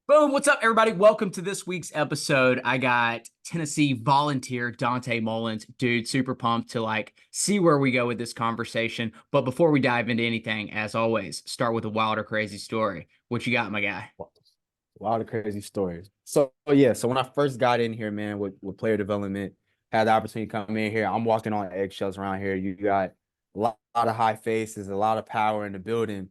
Boom, what's up, everybody? Welcome to this week's episode. I got Tennessee volunteer Donte Mullins. Dude, super pumped to see where we go with this conversation. But before we dive into anything, as always, start with a wild or crazy story. What you got, my guy? Wild and crazy stories. So when I first got in here, man, with player development, had the opportunity to come in here. I'm walking on eggshells around here. You got a lot of high faces, a lot of power in the building.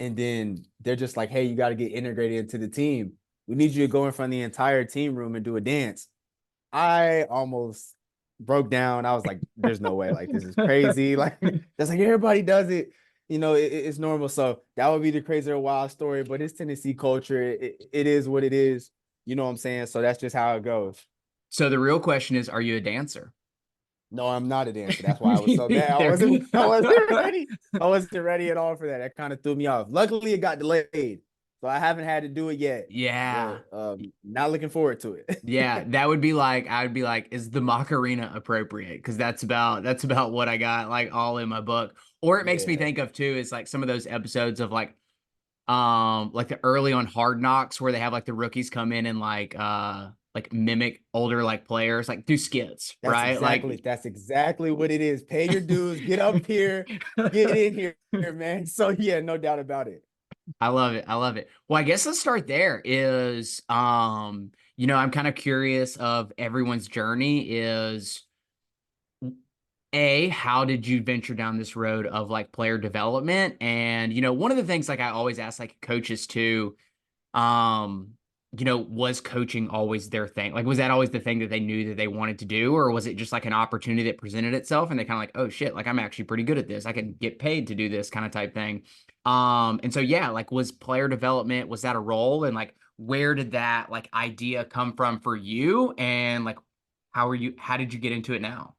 And then they're just like, hey, you got to get integrated into the team. We need you to go in front of the entire team room and do a dance. I almost broke down. I was like, there's no way. Like, this is crazy. Like, that's like everybody does it. It's normal. So that would be the crazy or wild story, but it's Tennessee culture. It is what it is. You know what I'm saying? So that's just how it goes. So the real question is, are you a dancer? No, I'm not a dancer. That's why I was Me so mad. I neither. wasn't, I wasn't ready. I wasn't ready at all for that. That kind of threw me off. Luckily, it got delayed. So I haven't had to do it yet, Yeah. but not looking forward to Yeah, it. that would be like I would be like, is the Macarena appropriate? Because that's about what I got like all in my book. Or it makes me Yeah, think of too is like some of those episodes of like the early on Hard Knocks where they have like the rookies come in and like mimic older like players like do skits, right? that's exactly what it is. Pay your dues, get up here, get in here, man. So yeah, no doubt about it. I love it. I love it. Well, I guess let's start there is I'm kind of curious of everyone's journey is how did you venture down this road of like player development? And one of the things like I always ask like coaches too, um, was coaching always their thing? Like, was that always the thing that they knew that they wanted to do, or was it just like an opportunity that presented itself and they kind of like, oh shit, like I'm actually pretty good at this. I can get paid to do this kind of type thing. And so yeah, like was player development, was that a role? And like where did that like idea come from for you? And like how did you get into it now?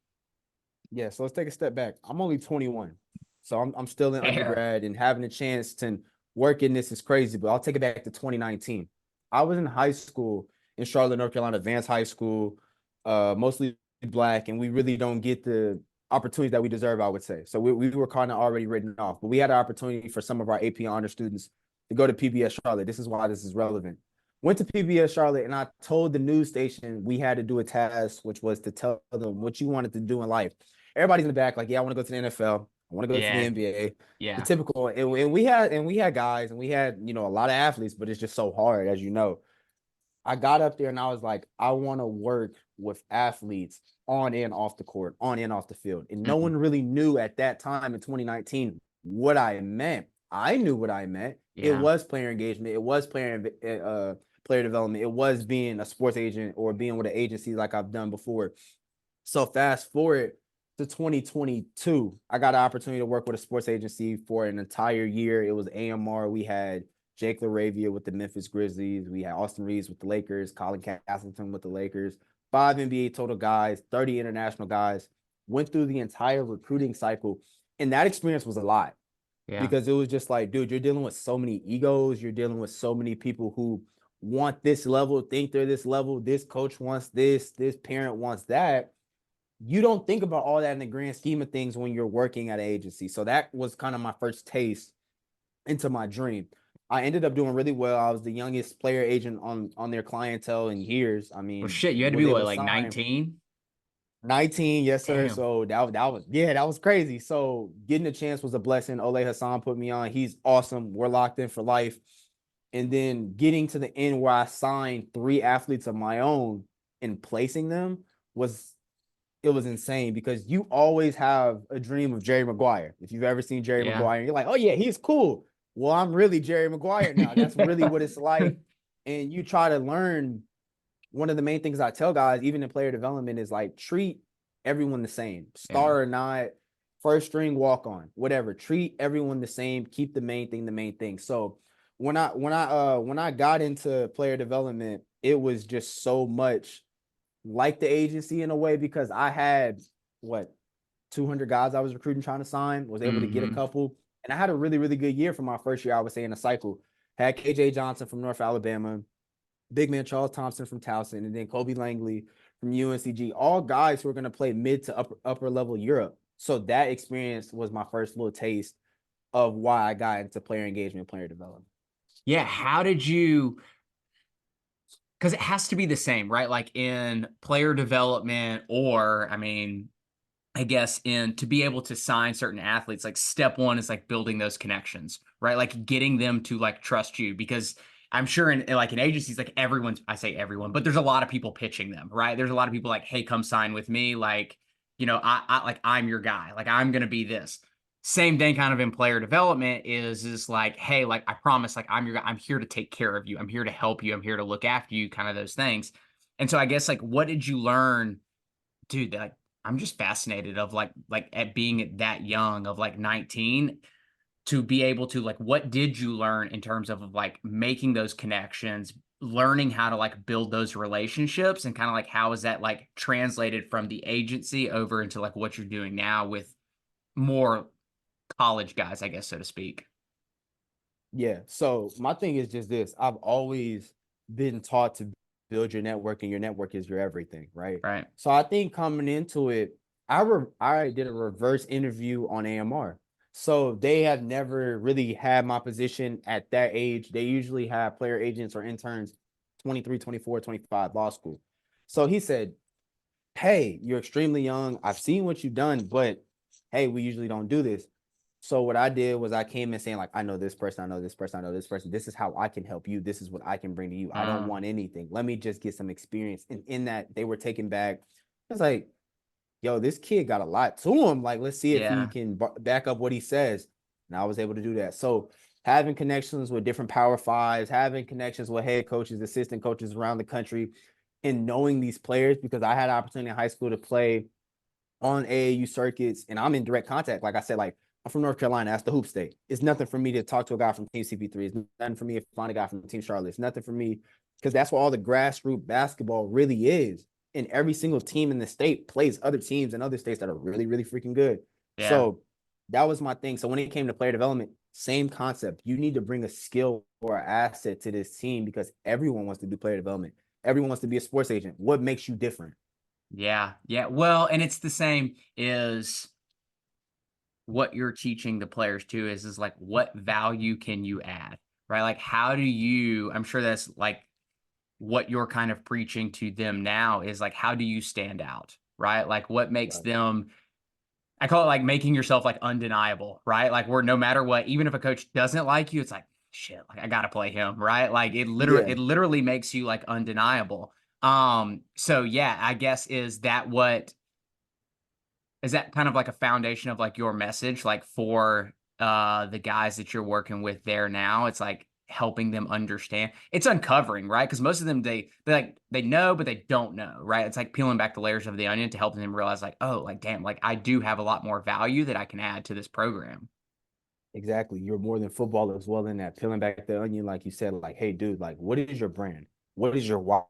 Yeah, so let's take a step back. I'm only 21. So I'm still in Fair. undergrad and having a chance to work in this is crazy, but I'll take it back to 2019. I was in high school in Charlotte, North Carolina, advanced high school, mostly black, and we really don't get the opportunities that we deserve, I would say. So we were kind of already written off, but we had an opportunity for some of our AP honor students to go to PBS Charlotte. This is why this is relevant. Went to PBS Charlotte, and I told the news station we had to do a task, which was to tell them what you wanted to do in life. Everybody's in the back, like, yeah, I want to go to the NFL. I want to go to the Yeah. NBA. The Yeah. typical, and we had guys, and we had a lot of athletes, but it's just so hard, as you know. I got up there and I was like, I want to work with athletes on and off the court, on and off the field. And no Mhm. one really knew at that time in 2019 what I meant. I knew what I meant. It Yeah. was player engagement. It was player development. It was being a sports agent or being with an agency like I've done before. So fast forward to 2022, I got an opportunity to work with a sports agency for an entire year. It was AMR. We had Jake LaRavia with the Memphis Grizzlies. We had Austin Reeves with the Lakers, Colin Castleton with the Lakers, 5 NBA total guys, 30 international guys. Went through the entire recruiting cycle. And that experience was a lot Yeah. because it was just like, dude, you're dealing with so many egos. You're dealing with so many people who want this level, think they're this level. This coach wants this parent wants that. You don't think about all that in the grand scheme of things when you're working at an agency. So that was kind of my first taste into my dream. I ended up doing really well. I was the youngest player agent on their clientele in years. I Well, mean, shit, you had to be was able what, to like sign 19? 19, yes, sir. Damn. So that was crazy. So getting a chance was a blessing. Ole Hassan put me on. He's awesome. We're locked in for life. And then getting to the end where I signed 3 athletes of my own and placing them was it was insane because you always have a dream of Jerry Maguire. If you've ever seen Jerry Yeah. Maguire, you're like, oh yeah, he's cool. Well, I'm really Jerry Maguire now. That's really what it's like. And you try to learn. One of the main things I tell guys, even in player development, is like treat everyone the same, Yeah. star or not, first string, walk on, whatever. Treat everyone the same. Keep the main thing the main thing. So when I got into player development, it was just so much like the agency in a way because I had what 200 guys I was recruiting trying to sign, was able to get a Hmm. couple, and I had a really really good year for my first year. I would say in a cycle, had KJ Johnson from North Alabama, big man Charles Thompson from Towson, and then Kobe Langley from UNCG, all guys who are going to play mid to upper level Europe. So that experience was my first little taste of why I got into player engagement, player development. Yeah. How did you? because it has to be the same, right? Like in player development, or I mean, I guess in to be able to sign certain athletes, like step one is like building those connections, right? Like getting them to like trust you, because I'm sure in like in agencies, like everyone's, I say everyone, but there's a lot of people pitching them, right? There's a lot of people like, hey, come sign with me. Like, I like I'm your guy. Like I'm gonna be this. Same thing kind of in player development is like, hey, like I promise, like I'm your guy. I'm here to take care of you. I'm here to help you. I'm here to look after you, kind of those things. And so I guess like what did you learn, dude, like I'm just fascinated of like at being that young of like 19 to be able to like what did you learn in terms of like making those connections, learning how to like build those relationships, and kind of like how is that like translated from the agency over into like what you're doing now with more college guys, I guess, so to speak. Yeah. So my thing is just this. I've always been taught to build your network, and your network is your everything, right? Right. So I think coming into it, I did a reverse interview on AMR. So they have never really had my position at that age. They usually have player agents or interns 23, 24, 25, law school. So he said, hey, you're extremely young. I've seen what you've done, but hey, we usually don't do this. So what I did was I came in saying, like, I know this person, I know this person, I know this person. This is how I can help you. This is what I can bring to you. I don't Uh, want anything. Let me just get some experience. And in that, they were taken back. It's like, yo, this kid got a lot to him. Like, let's see if he yeah. can back up what he says. And I was able to do that. So having connections with different Power Fives, having connections with head coaches, assistant coaches around the country, and knowing these players, because I had an opportunity in high school to play on AAU circuits, and I'm in direct contact. Like I said, like I'm from North Carolina. That's the hoop state. It's nothing for me to talk to a guy from Team CP3. It's nothing for me to find a guy from Team Charlotte. It's nothing for me because that's where all the grassroots basketball really is. And every single team in the state plays other teams in other states that are really, really freaking good. Yeah. So that was my thing. So when it came to player development, same concept. You need to bring a skill or an asset to this team because everyone wants to do player development. Everyone wants to be a sports agent. What makes you different? Yeah. Yeah. Well, and it's the same is what you're teaching the players too is like what value can you add, right? Like how do you, I'm sure that's like what you're kind of preaching to them now is like how do you stand out, right? Like what makes Right. them, I call it like making yourself like undeniable, right? Like where no matter what, even if a coach doesn't like you, it's like shit, like I gotta play him, right? Like Yeah. it literally makes you like undeniable. So yeah, I guess is that kind of like a foundation of like your message, like for the guys that you're working with there now? It's like helping them understand. It's uncovering, right? Because most of them they like they know, but they don't know, right? It's like peeling back the layers of the onion to help them realize, like, oh, like damn, like I do have a lot more value that I can add to this program. Exactly. You're more than football as well in that peeling back the onion, like you said, like, hey, dude, like, what is your brand? What is your why?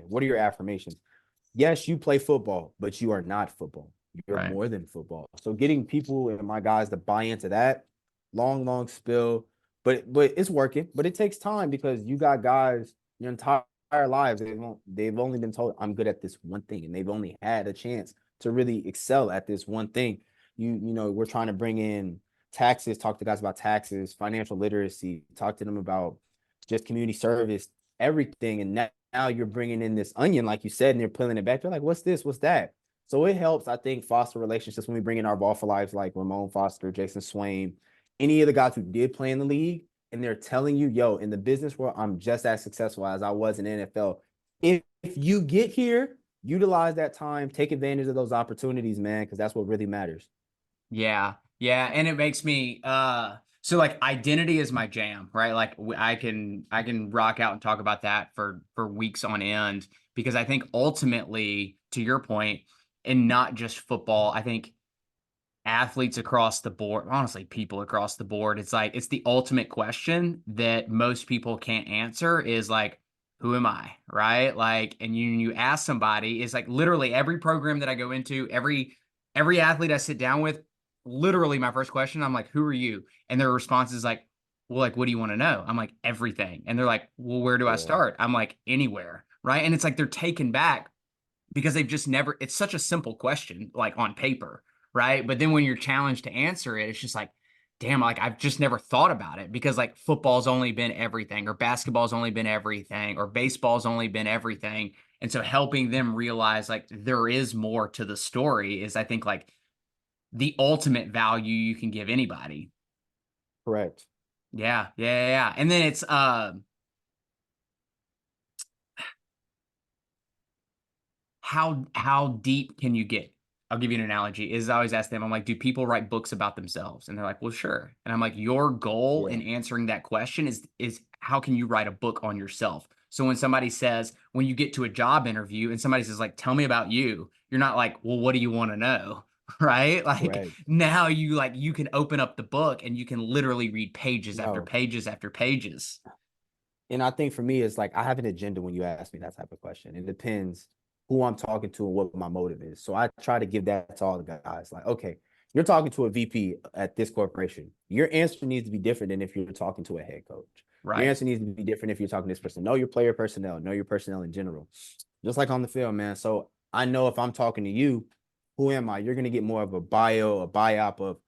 What are your affirmations? Yes, you play football, but you are not football. You're Right. more than football. So getting people and my guys to buy into that, long, long spill, but it's working. But it takes time because you got guys your entire lives. They've only been told I'm good at this one thing, and they've only had a chance to really excel at this one thing. We're trying to bring in taxes, talk to guys about taxes, financial literacy, talk to them about just community service, everything. And now you're bringing in this onion, like you said, and they're peeling it back. They're like, what's this? What's that? So it helps, I think, foster relationships when we bring in our ball for lives like Ramon Foster, Jason Swain, any of the guys who did play in the league, and they're telling you, yo, in the business world, I'm just as successful as I was in NFL. If you get here, utilize that time, take advantage of those opportunities, man, because that's what really matters. Yeah. Yeah. And it makes me so like identity is my jam, right? Like I can rock out and talk about that for weeks on end because I think ultimately, to your point, and not just football, I think athletes across the board, honestly, people across the board, it's like it's the ultimate question that most people can't answer is like, who am I? Right? Like, and you ask somebody, it's like literally every program that I go into, every athlete I sit down with, literally my first question, I'm like, who are you? And their response is like, well, like, what do you want to know? I'm like, everything. And they're like, well, where do I Yeah. start? I'm like, anywhere. Right. And it's like they're taken back because they've just never, it's such a simple question, like on paper, right? But then when you're challenged to answer it, it's just like, damn, like I've just never thought about it because like football's only been everything, or basketball's only been everything, or baseball's only been everything. And so helping them realize like there is more to the story is, I think, like the ultimate value you can give anybody. Correct. Yeah, yeah, yeah. Yeah. And then it's how deep can you get? I'll give you an analogy. Is I always ask them, I'm like, do people write books about themselves? And they're like, well, sure. And I'm like, your goal in Yeah. answering that question is how can you write a book on yourself? So when somebody says, when you get to a job interview and somebody says, like, tell me about you, you're not like, well, what do you want to know? Right? Like Correct. now you can open up the book and you can literally read pages after No. pages after pages. And I think for me, it's like I have an agenda when you ask me that type of question. It depends who I'm talking to and what my motive is. So I try to give that to all the guys. Like, okay, you're talking to a VP at this corporation. Your answer needs to be different than if you're talking to a head coach. Your Right. answer needs to be different if you're talking to this person. Know your player personnel, know your personnel in general. Just like on the field, man. So I know if I'm talking to you, who am I? You're gonna get more of a bio, a biop of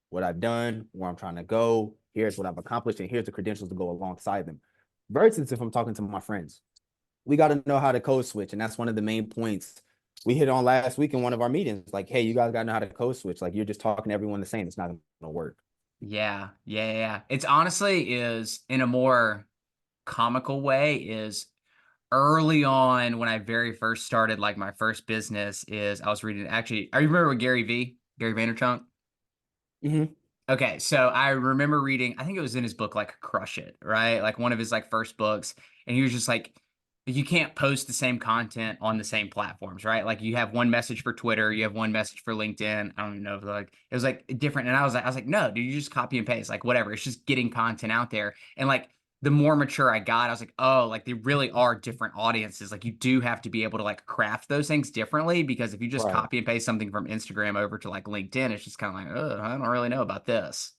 what I've done, where I'm trying to go. Here's what I've accomplished, and here's the credentials to go alongside them. Versus if I'm talking to my friends, we got to know how to code switch, and that's one of the main points we hit on last week in one of our meetings. Like, hey, you guys got to know how to code switch. Like, you're just talking to everyone the same. It's not gonna work. Yeah, yeah, yeah. It's honestly is in a more comical way is early on when I very first started like my first business is I was reading actually I remember with Gary Vaynerchuk. Mm-hmm. Okay, so I remember reading, I think it was in his book like Crush It, right? Like one of his like first books, and he was just like you can't post the same content on the same platforms, right? Like you have one message for Twitter, you have one message for LinkedIn. I don't even know if like it was like different. And I was like, no, dude, you just copy and paste, like whatever. It's just getting content out there. And like the more mature I got, I was like, oh, like they really are different audiences. Like you do have to be able to like craft those things differently because if you just Right. copy and paste something from Instagram over to like LinkedIn, it's just kind of like, oh, I don't really know about this.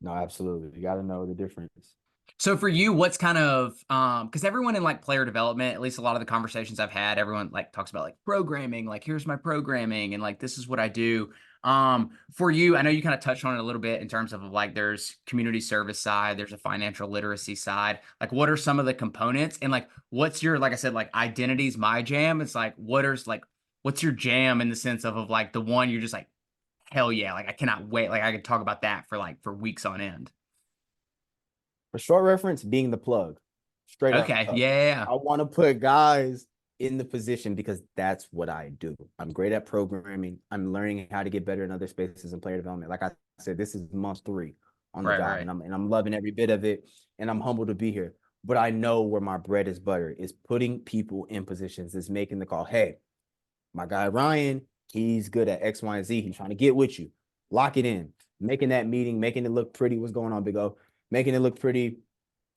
No, absolutely. You got to know the difference. So for you, what's kind of because everyone in like player development, at least a lot of the conversations I've had, everyone like talks about like programming, like here's my programming and like this is what I do. For you, I know you kind of touched on it a little bit in terms of like there's community service side, there's a financial literacy side. Like what are some of the components and like what's your like I said, like identity's my jam. It's like what's your jam in the sense of like the one you're just like, hell yeah, like I cannot wait. Like I could talk about that for like for weeks on end. For short reference, being the plug, straight up. Okay. Yeah, yeah, yeah. I want to put guys in the position because that's what I do. I'm great at programming. I'm learning how to get better in other spaces in player development. Like I said, this is month 3 on the Right, job, right. and I'm loving every bit of it. And I'm humbled to be here. But I know where my bread is butter is putting people in positions, is making the call. Hey, my guy Ryan, he's good at X, Y, and Z. He's trying to get with you. Lock it in. Making that meeting, making it look pretty. What's going on, Big O? Making it look pretty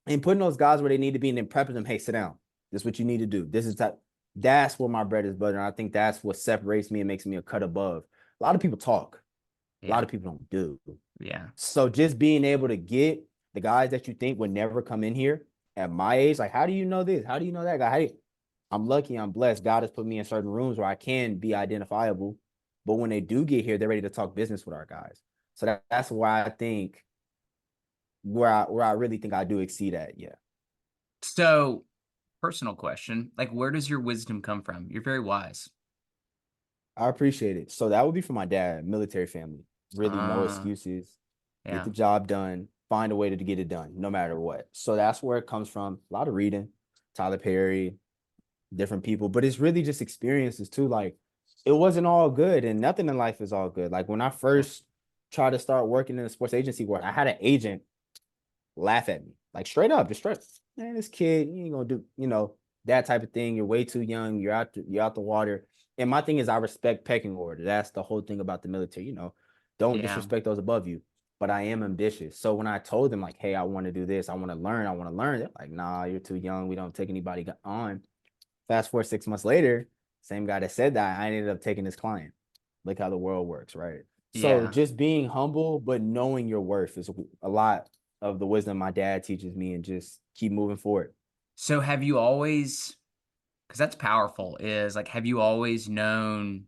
and putting those guys where they need to be and then prepping them. Hey, sit down. This is what you need to do. This is that. That's where my bread is butter. And I think that's what separates me and makes me a cut above. A lot of people talk. A lot Yeah. of people don't do. Yeah. So just being able to get the guys that you think would never come in here at my age, like, how do you know this? How do you know that guy? I'm lucky, I'm blessed. God has put me in certain rooms where I can be identifiable. But when they do get here, they're ready to talk business with our guys. So that's why I think where I really think I do exceed at. Yeah. So, personal question, like where does your wisdom come from? You're very wise. I appreciate it. So that would be for my dad, military family. Really, no Uh, excuses. Get yeah. the job done. Find a way to get it done, no matter what. So that's where it comes from. A lot of reading, Tyler Perry, different people, but it's really just experiences too. Like it wasn't all good, and nothing in life is all good. Like when I Yeah. first tried to start working in the sports agency world, I had an agent laugh at me, like straight up, just straight. Man, this kid, you ain't gonna do, that type of thing. You're way too young. You're out the water. And my thing is, I respect pecking order. That's the whole thing about the military. Don't Yeah. disrespect those above you. But I am ambitious. So when I told them like, hey, I want to do this, I want to learn, they're like, nah, you're too young. We don't take anybody on. Fast forward 6 months later, same guy that said that, I ended up taking his client. Look how the world works, right? So Yeah. just being humble, but knowing your worth is a lot of the wisdom my dad teaches me, and just keep moving forward. So have you always, because that's powerful, is like, have you always known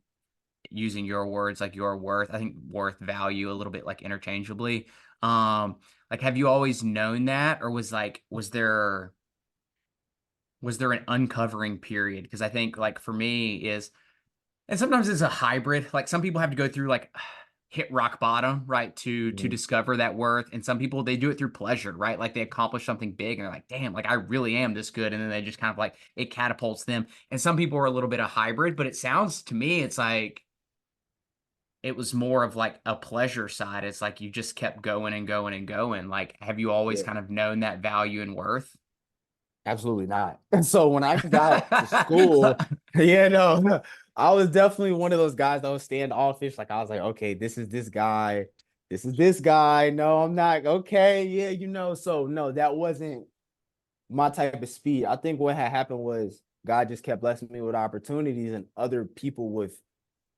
using your words, like your worth, I think worth, value a little bit like interchangeably. Um, like have you always known that, or was there an uncovering period? Because I think like for me is, and sometimes it's a hybrid. Like some people have to go through like hit rock bottom, right, to Mhm. discover that worth. And some people they do it through pleasure, right? Like they accomplish something big and they're like, damn, like I really am this good. And then they just kind of like it catapults them. And some people are a little bit of hybrid, but it sounds to me it's like it was more of like a pleasure side. It's like you just kept going and going and going. Like, have you always Yeah. kind of known that value and worth? Absolutely not. And so when I got to school, yeah, no, I was definitely one of those guys that was standoffish. Like I was like, okay, this is this guy. This is this guy. No, I'm not. Okay, yeah, So no, that wasn't my type of speed. I think what had happened was God just kept blessing me with opportunities and other people with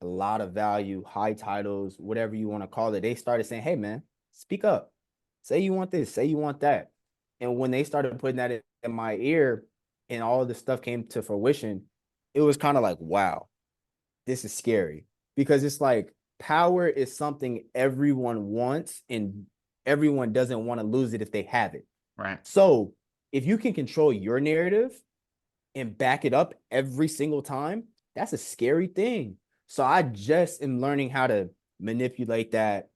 a lot of value, high titles, whatever you want to call it. They started saying, hey, man, speak up. Say you want this, say you want that. And when they started putting that in my ear and all of the stuff came to fruition, it was kind of like, wow, this is scary because it's like power is something everyone wants and everyone doesn't want to lose it if they have it. Right. So if you can control your narrative and back it up every single time, that's a scary thing. So I just am learning how to manipulate that,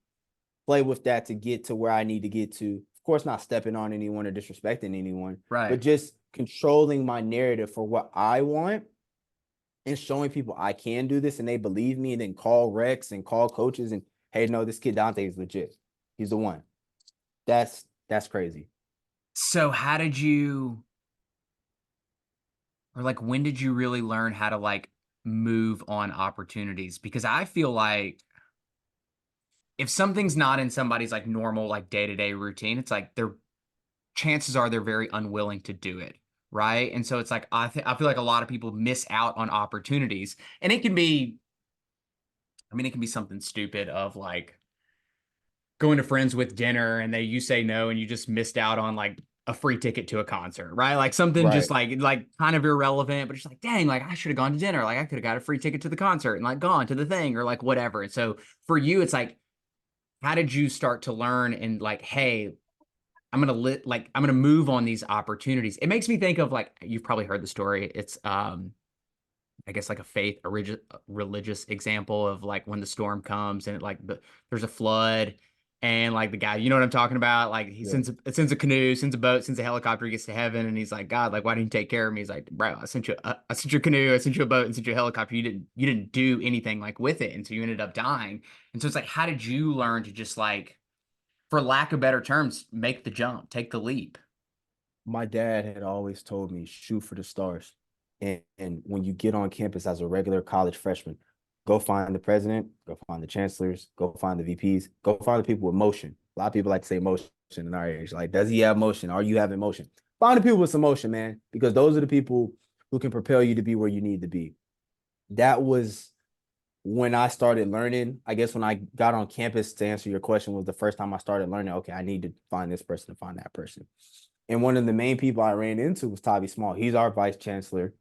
play with that to get to where I need to get to. Of course, not stepping on anyone or disrespecting anyone, but Right. just controlling my narrative for what I want and showing people I can do this and they believe me and then call Rex and call coaches and hey, no, this kid Donte is legit. He's the one. That's crazy. So how did you, or like when did you really learn how to like move on opportunities? Because I feel like if something's not in somebody's like normal like day-to-day routine, it's like they're chances are they're very unwilling to do it, right? And so it's like I feel like a lot of people miss out on opportunities. And it can be, I mean, it can be something stupid of like going to friends with dinner and you say no and you just missed out on like a free ticket to a concert, right? Like something just Right. like kind of irrelevant, but just like, dang, like I should have gone to dinner. Like I could have got a free ticket to the concert and like gone to the thing or like whatever. And so for you, it's like, how did you start to learn and like, hey, I'm gonna move on these opportunities. It makes me think of like you've probably heard the story. It's I guess like a religious example of like when the storm comes and there's a flood and like the guy, you know what I'm talking about? Like he Yeah. sends a canoe, sends a boat, sends a helicopter, he gets to heaven and he's like, God, like why didn't you take care of me? He's like, bro, I sent you a canoe, I sent you a boat, and sent you a helicopter. You didn't do anything like with it, and so you ended up dying. And so it's like, how did you learn to just like, for lack of better terms, make the jump, take the leap? My dad had always told me shoot for the stars. And when you get on campus as a regular college freshman, go find the president, go find the chancellors, go find the VPs, go find the people with motion. A lot of people like to say motion in our age. Like, does he have motion? Are you having motion? Find the people with some motion, man, because those are the people who can propel you to be where you need to be. That was when I started learning. I guess when I got on campus, to answer your question, was the first time I started learning, okay, I need to find this person and find that person. And one of the main people I ran into was Tavi Small. He's our vice chancellor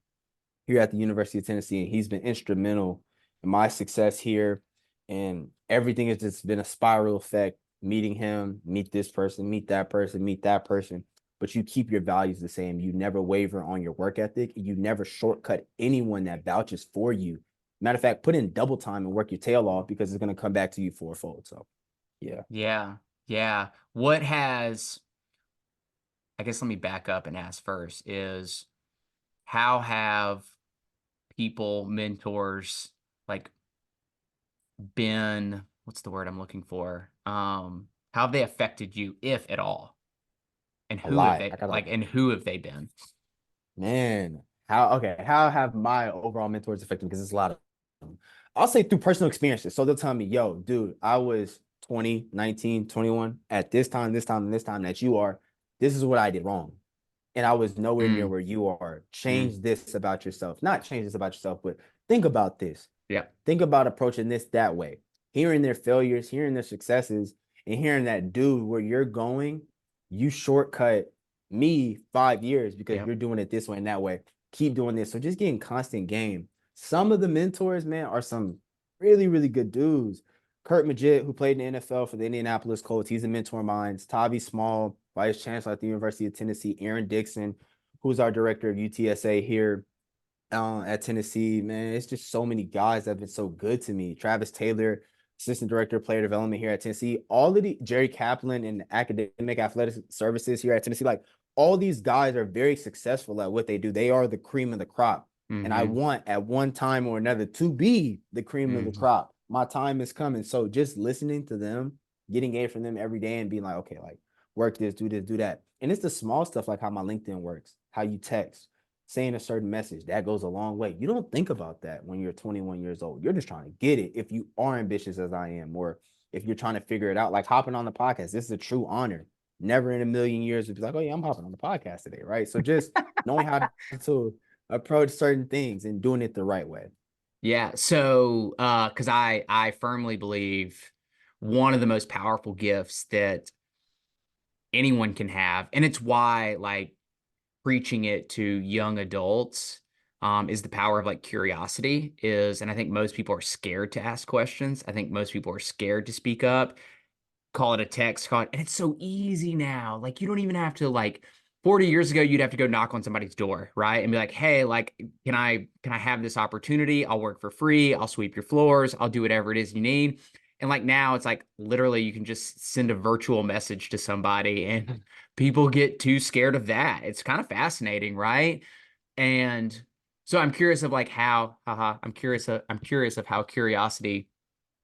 here at the University of Tennessee, and he's been instrumental in my success here. And everything has just been a spiral effect. Meeting him, meet this person, meet that person, meet that person. But you keep your values the same. You never waver on your work ethic. You never shortcut anyone that vouches for you. Matter of fact, put in double time and work your tail off because it's going to come back to you fourfold. So, yeah. Yeah. Yeah. What has, I guess let me back up and ask first is how have people, mentors, like been, what's the word I'm looking for? How have they affected you, if at all? And A who have lot. they I got a like, and who have they been? Man, how have my overall mentors affected me? Because it's a lot of them. I'll say through personal experiences. So they'll tell me, yo, dude, I was 20, 19, 21 at this time, and this time that you are. This is what I did wrong. And I was nowhere near Mm, where you are. mm, Change this about yourself. Not change this about yourself, but think about this. yeah. Think about approaching this that way. Hearing their failures, hearing their successes, and hearing that, dude, where you're going, you shortcut me 5 years because Yep. you're doing it this way and that way. Keep doing this. So just getting constant game. Some of the mentors, man, are some really, really good dudes. Kurt Magid, who played in the NFL for the Indianapolis Colts, he's a mentor of mine. Tavi Small, vice chancellor at the University of Tennessee. Aaron Dixon, who's our director of UTSA here at Tennessee. Man, it's just so many guys that have been so good to me. Travis Taylor, assistant director of player development here at Tennessee. All of the Jerry Kaplan and academic athletic services here at Tennessee, like all these guys are very successful at what they do. They are the cream of the crop. And I Mm-hmm. want at one time or another to be the cream of the Mm-hmm. crop. My time is coming. So just listening to them, getting A from them every day and being like, okay, like work this, do that. And it's the small stuff like how my LinkedIn works, how you text, saying a certain message. That goes a long way. You don't think about that when you're 21 years old. You're just trying to get it if you are ambitious as I am, or if you're trying to figure it out, like hopping on the podcast. This is a true honor. Never in a million years would be like, oh yeah, I'm hopping on the podcast today, right? So just knowing how to approach certain things and doing it the right way. Yeah. So, because I firmly believe one of the most powerful gifts that anyone can have, and it's why like preaching it to young adults is the power of like curiosity is, and I think most people are scared to ask questions. I think most people are scared to speak up, call it a text, call it, and it's so easy now. Like you don't even have to like 40 years ago, you'd have to go knock on somebody's door, right? And be like, hey, like, can I have this opportunity? I'll work for free, I'll sweep your floors, I'll do whatever it is you need. And like now it's like literally you can just send a virtual message to somebody and people get too scared of that. It's kind of fascinating, right? And so I'm curious of like how, I'm curious of how curiosity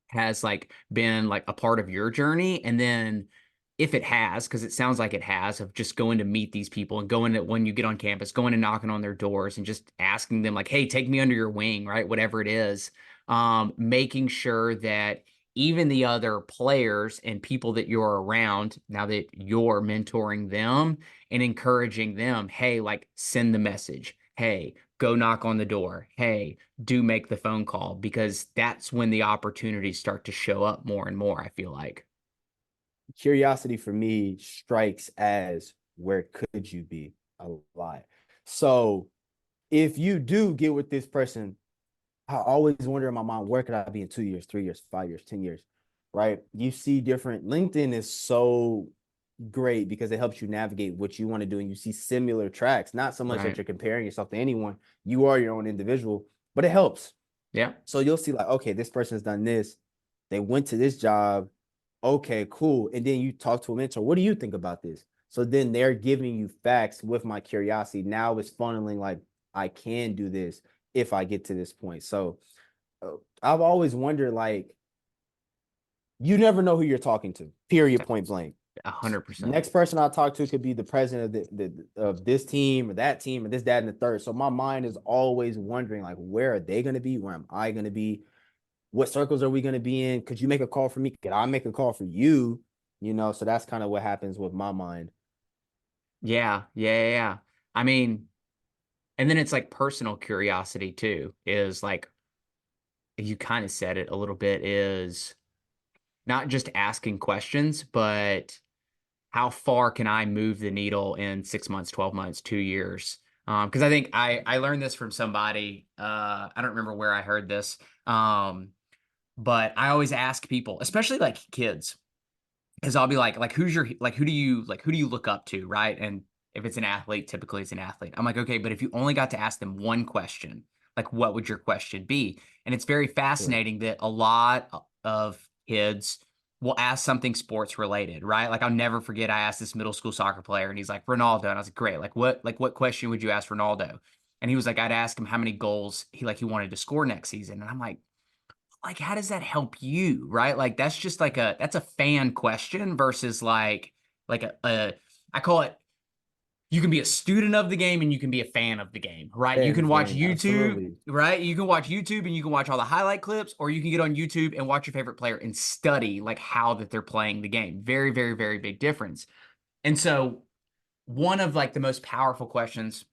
has like been like a part of your journey, and then if it has, because it sounds like it has, of just going to meet these people and going to when you get on campus, going and knocking on their doors and just asking them like, hey, take me under your wing, right? Whatever it is, making sure that even the other players and people that you're around now that you're mentoring them and encouraging them, hey, like send the message, hey, go knock on the door, hey, do make the phone call, because that's when the opportunities start to show up more and more, I feel like. Curiosity for me strikes as where could you be a lot. So if you do get with this person, I always wonder in my mind, where could I be in 2 years, 3 years, 5 years, 10 years, right? You see different. LinkedIn is so great because it helps you navigate what you want to do. And you see similar tracks, not so much that Right. you're comparing yourself to anyone. You are your own individual, but it helps. Yeah. So you'll see like, okay, this person's done this. They went to this job. Okay, cool. And then you talk to a mentor. What do you think about this? So then they're giving you facts with my curiosity. Now it's funneling like I can do this if I get to this point. So I've always wondered like you never know who you're talking to. Period. Point blank. 100%. Next person I talk to could be the president of of this team or that team or this, that, and the third. So my mind is always wondering like, where are they going to be? Where am I going to be? What circles are we going to be in? Could you make a call for me? Could I make a call for you? You know, so that's kind of what happens with my mind. Yeah. Yeah. Yeah. Yeah. I mean, and then it's like personal curiosity too, is like you kind of said it a little bit, is not just asking questions, but how far can I move the needle in 6 months, 12 months, 2 years? Because I think I learned this from somebody. I don't remember where I heard this. But I always ask people, especially like kids, because I'll be like who's your like who do you look up to, right? And if it's an athlete, typically it's an athlete. I'm like, okay, but if you only got to ask them one question, like what would your question be? And it's very Sure. fascinating that a lot of kids will ask something sports related, right? Like I'll never forget I asked this middle school soccer player and he's like Ronaldo, and I was like, great, like what question would you ask Ronaldo? And he was like, I'd ask him how many goals he wanted to score next season. And I'm like how does that help you, right? Like that's just like that's a fan question versus like a I call it, you can be a student of the game and you can be a fan of the game, right? You Fan can of the watch game. YouTube, Absolutely. right? You can watch YouTube and you can watch all the highlight clips, or you can get on YouTube and watch your favorite player and study like how that they're playing the game. Very, very, very big difference. And so one of like the most powerful questions,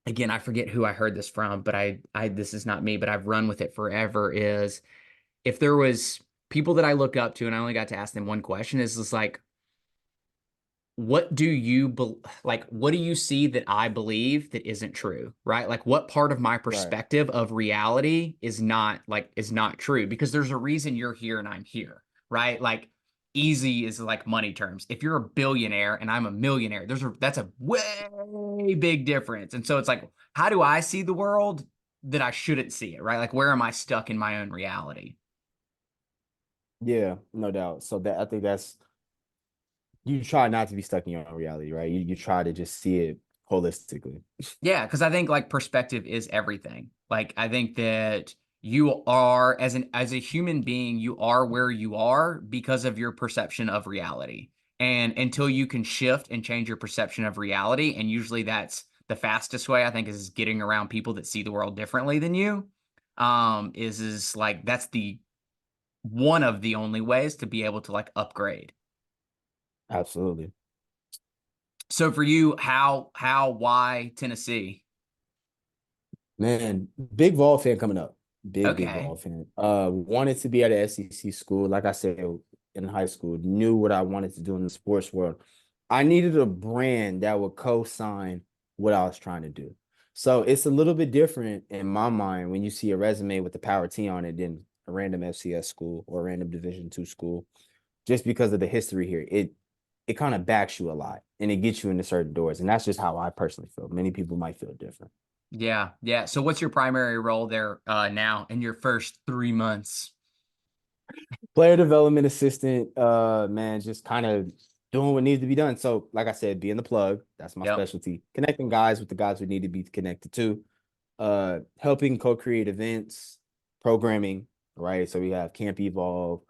again, I forget who I heard this from, but I this is not me, but I've run with it forever, is if there was people that I look up to and I only got to ask them one question, is just like, what do you like what do you see that I believe that isn't true, right? Like what part of my Right. perspective of reality is not true, because there's a reason you're here and I'm here, right? Like easy is like money terms. If you're a billionaire and I'm a millionaire, that's a way big difference. And so it's like, how do I see the world that I shouldn't see it, right? Like where am I stuck in my own reality? Yeah, no doubt. So that I think that's you try not to be stuck in your own reality, right? You try to just see it holistically. Yeah, because I think like perspective is everything. Like I think that you are as a human being, you are where you are because of your perception of reality. And until you can shift and change your perception of reality, and usually that's the fastest way, I think, is getting around people that see the world differently than you. Is like that's the one of the only ways to be able to like upgrade. Absolutely. So for you, why Tennessee? Man, big Vol fan coming up. Big Okay. Vol fan. Wanted to be at a SEC school. Like I said, in high school, knew what I wanted to do in the sports world. I needed a brand that would co-sign what I was trying to do. So it's a little bit different in my mind when you see a resume with the Power T on it than a random FCS school or a random Division II school, just because of the history here. It kind of backs you a lot and it gets you into certain doors. And that's just how I personally feel. Many people might feel different. Yeah, yeah. So what's your primary role there now in your first 3 months? Player development assistant, man, just kind of doing what needs to be done. So, like I said, being the plug, that's my Yep. specialty. Connecting guys with the guys who need to be connected to, helping co-create events, programming, right? So we have Camp Evolve,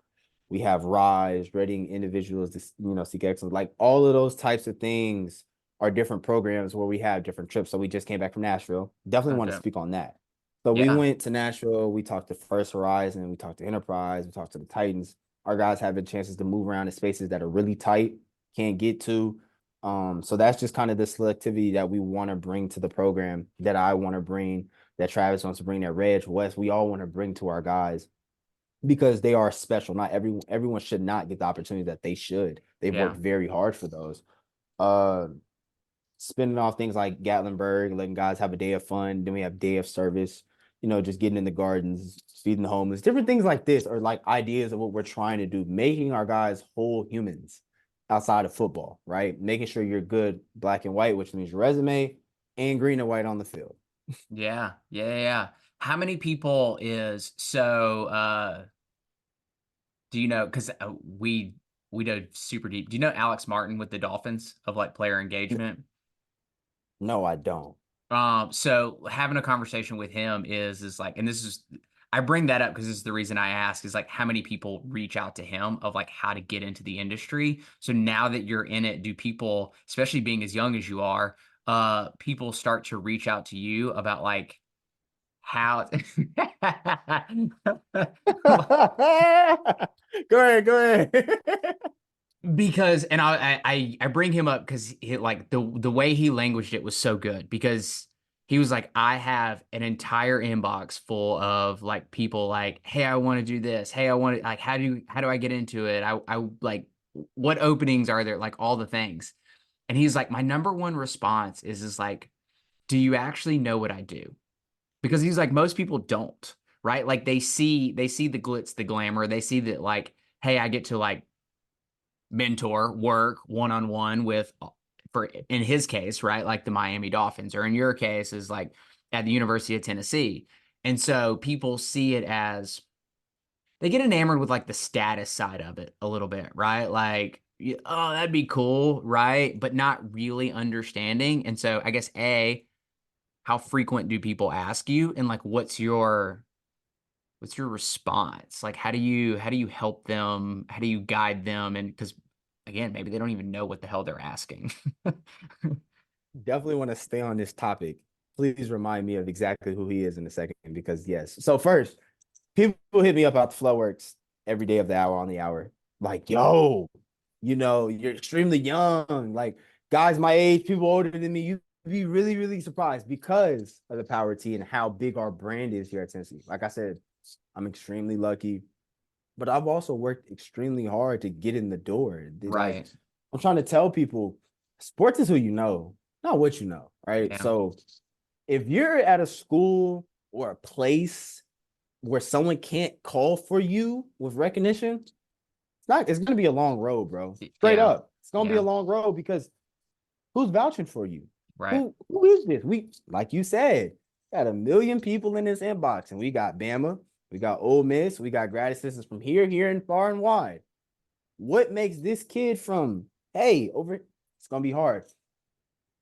we have Rise, readying individuals to seek excellence. Like all of those types of things are different programs where we have different trips. So we just came back from Nashville. Definitely want to Okay. speak on that. So we Yeah. went to Nashville. We talked to First Horizon. We talked to Enterprise. We talked to the Titans. Our guys having chances to move around in spaces that are really tight, can't get to. So that's just kind of the selectivity that we want to bring to the program, that I want to bring, that Travis wants to bring, that Reg West, we all want to bring to our guys because they are special. Not everyone should not get the opportunity that they should. They've worked Yeah. very hard for those. Uh, Spinning off things like Gatlinburg, letting guys have a day of fun. Then we have day of service, just getting in the gardens, feeding the homeless, different things like this are like ideas of what we're trying to do, making our guys whole humans outside of football, right? Making sure you're good black and white, which means your resume and green and white on the field. Yeah. Yeah. Yeah. Yeah. How many people is so do you know, because we dove super deep. Do you know Alex Martin with the Dolphins of like player engagement? No, I don't. So having a conversation with him is like, and this is, I bring that up because this is the reason I ask, is like how many people reach out to him of like how to get into the industry. So now that you're in it, do people, especially being as young as you are, people start to reach out to you about like how Go ahead, go ahead. because and I bring him up because like the way he languaged it was so good, because he was like, I have an entire inbox full of like people like, hey, I want to do this, hey, I want to like, how do I get into it, I like, what openings are there, like all the things. And he's like, my number one response is like, do you actually know what I do? Because he's like, most people don't, right? Like they see the glitz, the glamour, they see that like, hey, I get to like mentor, work one on one with, for in his case, right, like the Miami Dolphins, or in your case, is like at the University of Tennessee. And so people see it as, they get enamored with like the status side of it a little bit, right? Like, oh, that'd be cool, right? But not really understanding. And so I guess how frequent do people ask you, and like what's your response? Like how do you help them? How do you guide them? And because again, maybe they don't even know what the hell they're asking. Definitely want to stay on this topic. Please remind me of exactly who he is in a second, because yes. So first, people hit me up about the flow works every day of the hour on the hour. Like, yo, you're extremely young. Like, guys my age, people older than me, you'd be really, really surprised because of the Power T and how big our brand is here at Tennessee. Like I said, I'm extremely lucky, but I've also worked extremely hard to get in the door. Like, Right. I'm trying to tell people sports is who you know, not what you know, right? Yeah. So if you're at a school or a place where someone can't call for you with recognition, it's gonna be a long road, bro. Straight Yeah. up. It's gonna be a Yeah. long road because who's vouching for you? Right. Who is this? We like you said, got a million people in this inbox, and we got Bama, we got Ole Miss, we got grad assistants from here, and far and wide. What makes this kid from over? It's gonna be hard.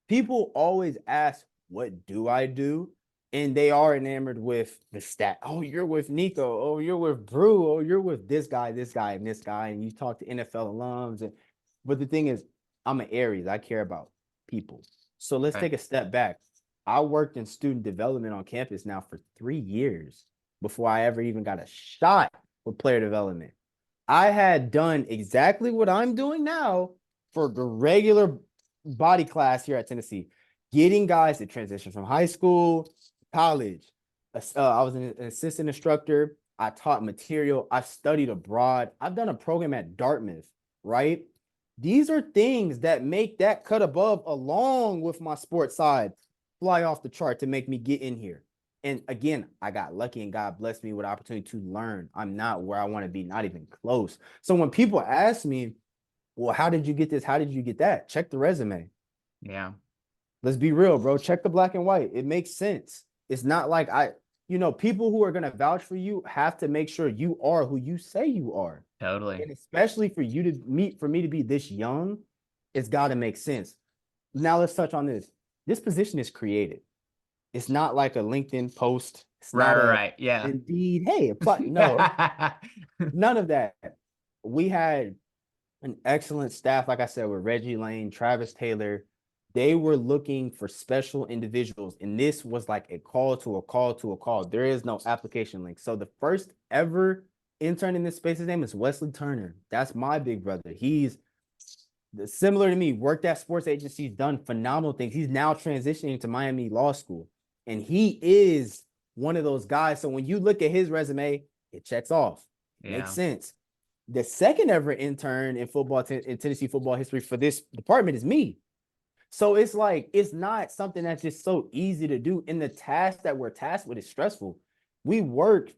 People always ask, "What do I do?" And they are enamored with the stat. Oh, you're with Nico. Oh, you're with Brew. Oh, you're with this guy, and this guy. And you talk to NFL alums. But the thing is, I'm an Aries. I care about people. So let's Right. take a step back. I worked in student development on campus now for 3 years before I ever even got a shot with player development. I had done exactly what I'm doing now for the regular body class here at Tennessee, getting guys to transition from high school, college. I was an assistant instructor. I taught material. I studied abroad. I've done a program at Dartmouth, right? These are things that make that cut above, along with my sports side, fly off the chart to make me get in here. And again, I got lucky and God blessed me with opportunity to learn. I'm not where I want to be, not even close. So when people ask me, well, how did you get this? How did you get that? Check the resume. Yeah. Let's be real, bro. Check the black and white. It makes sense. It's not like people who are going to vouch for you have to make sure you are who you say you are. Totally. And especially for me to be this young, it's got to make sense. Now let's touch on this. This position is created. It's not like a LinkedIn post. It's Right. not Right. a Right. Yeah. Indeed. Hey, but no, none of that. We had an excellent staff, like I said, with Reggie Lane, Travis Taylor. They were looking for special individuals, and this was like a call to a call to a call. There is no application link. So the first ever intern in this space, his name is Wesley Turner. That's my big brother. He's similar to me, worked at sports agencies, done phenomenal things. He's now transitioning to Miami Law School, and he is one of those guys. So when you look at his resume, it checks off. Makes Yeah. sense. The second ever intern in football in Tennessee football history for this department is me. So it's like it's not something that's just so easy to do. And the task that we're tasked with is stressful. We work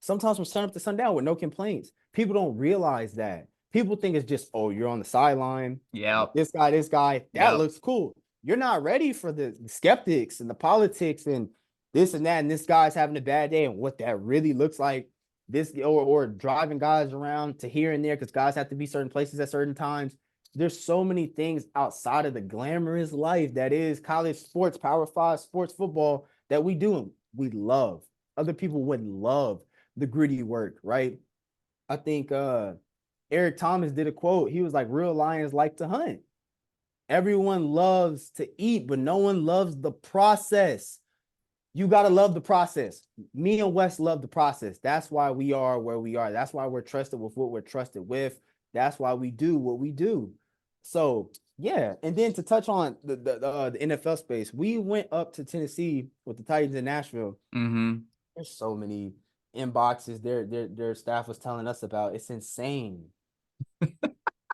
sometimes from sun up to sundown with no complaints. People don't realize that. People think it's just, oh, you're on the sideline with Yep. this guy, that Yep. looks cool. You're not ready for the skeptics and the politics and this and that, and this guy's having a bad day and what that really looks like. This or driving guys around to here and there because guys have to be certain places at certain times. There's so many things outside of the glamorous life that is college sports, Power Five sports football that we do and we love. Other people wouldn't love the gritty work, right? I think Eric Thomas did a quote. He was like, real lions like to hunt. Everyone loves to eat, but no one loves the process. You got to love the process. Me and Wes love the process. That's why we are where we are. That's why we're trusted with what we're trusted with. That's why we do what we do. So, yeah. And then to touch on the NFL space, we went up to Tennessee with the Titans in Nashville. Mm-hmm. There's so many inboxes their staff was telling us about. It's insane.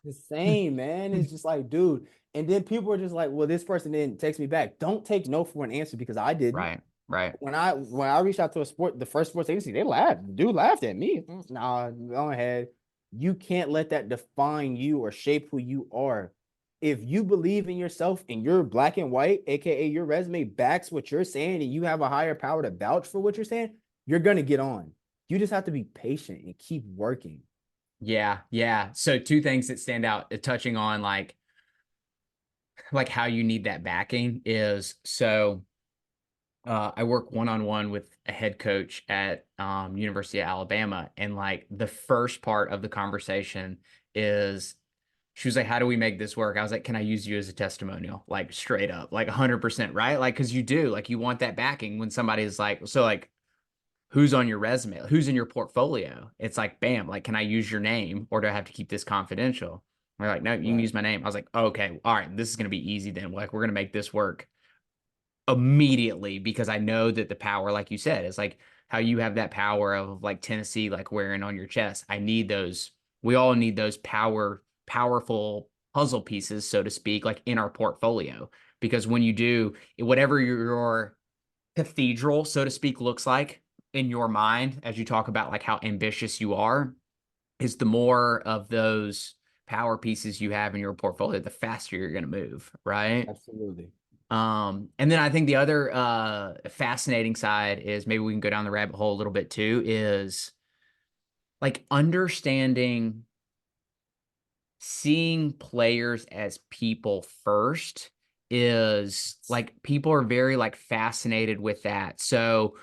Insane, man. It's just like, dude. And then people are just like, well, this person didn't text me back. Don't take no for an answer because I didn't. Right. Right. When I reached out to the first sports agency, they laughed. The dude laughed at me. Nah, go ahead. You can't let that define you or shape who you are. If you believe in yourself and you're black and white, aka your resume backs what you're saying, and you have a higher power to vouch for what you're saying, you're gonna get on. You just have to be patient and keep working. Yeah. Yeah. So two things that stand out, touching on like how you need that backing is so I work one-on-one with a head coach at University of Alabama, and like the first part of the conversation is she was like, how do we make this work? I was like, can I use you as a testimonial? Like straight up, like 100%, right? Like, cause you do, like, you want that backing when somebody's like, so like, who's on your resume? Who's in your portfolio? It's like, bam, like, can I use your name or do I have to keep this confidential? They're like, no, you can Right. use my name. I was like, okay, all right, this is going to be easy then. Like, we're going to make this work immediately because I know that the power, like you said, is like how you have that power of like Tennessee, like wearing on your chest. I need those. We all need those powerful puzzle pieces, so to speak, like in our portfolio. Because when you do whatever your cathedral, so to speak, looks like in your mind, as you talk about like how ambitious you are, is the more of those power pieces you have in your portfolio, the faster you're going to move, right? Absolutely. And then I think the other fascinating side is maybe we can go down the rabbit hole a little bit too, is like understanding seeing players as people first is like people are very like fascinated with that. So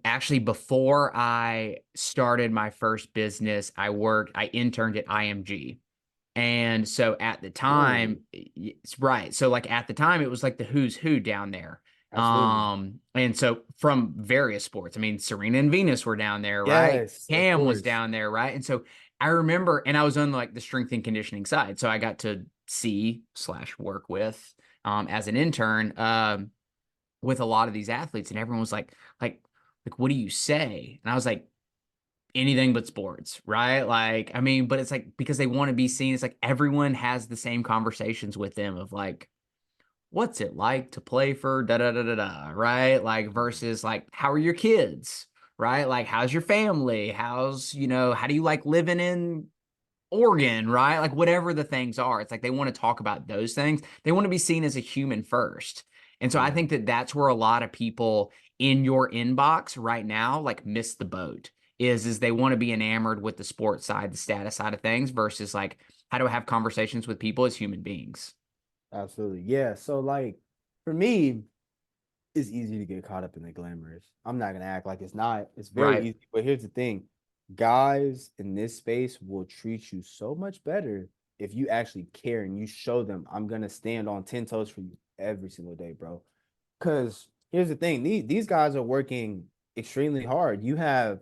actually before I started my first business, I interned at IMG. And so at the Ooh, time, it's right. So like at the time, it was like the who's who down there. absolutely. And so from various sports, I mean, Serena and Venus were down there, right? Yes, of Cam was course. down there, right? And so I remember, and I was on like the strength and conditioning side. So I got to see slash work with as an intern with a lot of these athletes, and everyone was like, what do you say? And I was like, anything but sports, right? Like, I mean, but it's like because they want to be seen, it's like everyone has the same conversations with them of like, what's it like to play for da da da da da, right? Like, versus like, how are your kids, right? Like, how's your family? How do you like living in Oregon, right? Like, whatever the things are, it's like they want to talk about those things. They want to be seen as a human first. And so I Yeah. think that that's where a lot of people in your inbox right now like miss the boat is they want to be enamored with the sports side, the status side of things versus like how do I have conversations with people as human beings? Absolutely. Yeah. So like for me, it's easy to get caught up in the glamorous. I'm not gonna act like it's not. It's very Right. easy. But here's the thing. Guys in this space will treat you so much better if you actually care and you show them I'm gonna stand on 10 toes for you every single day, bro. Cause here's the thing, these guys are working extremely hard. You have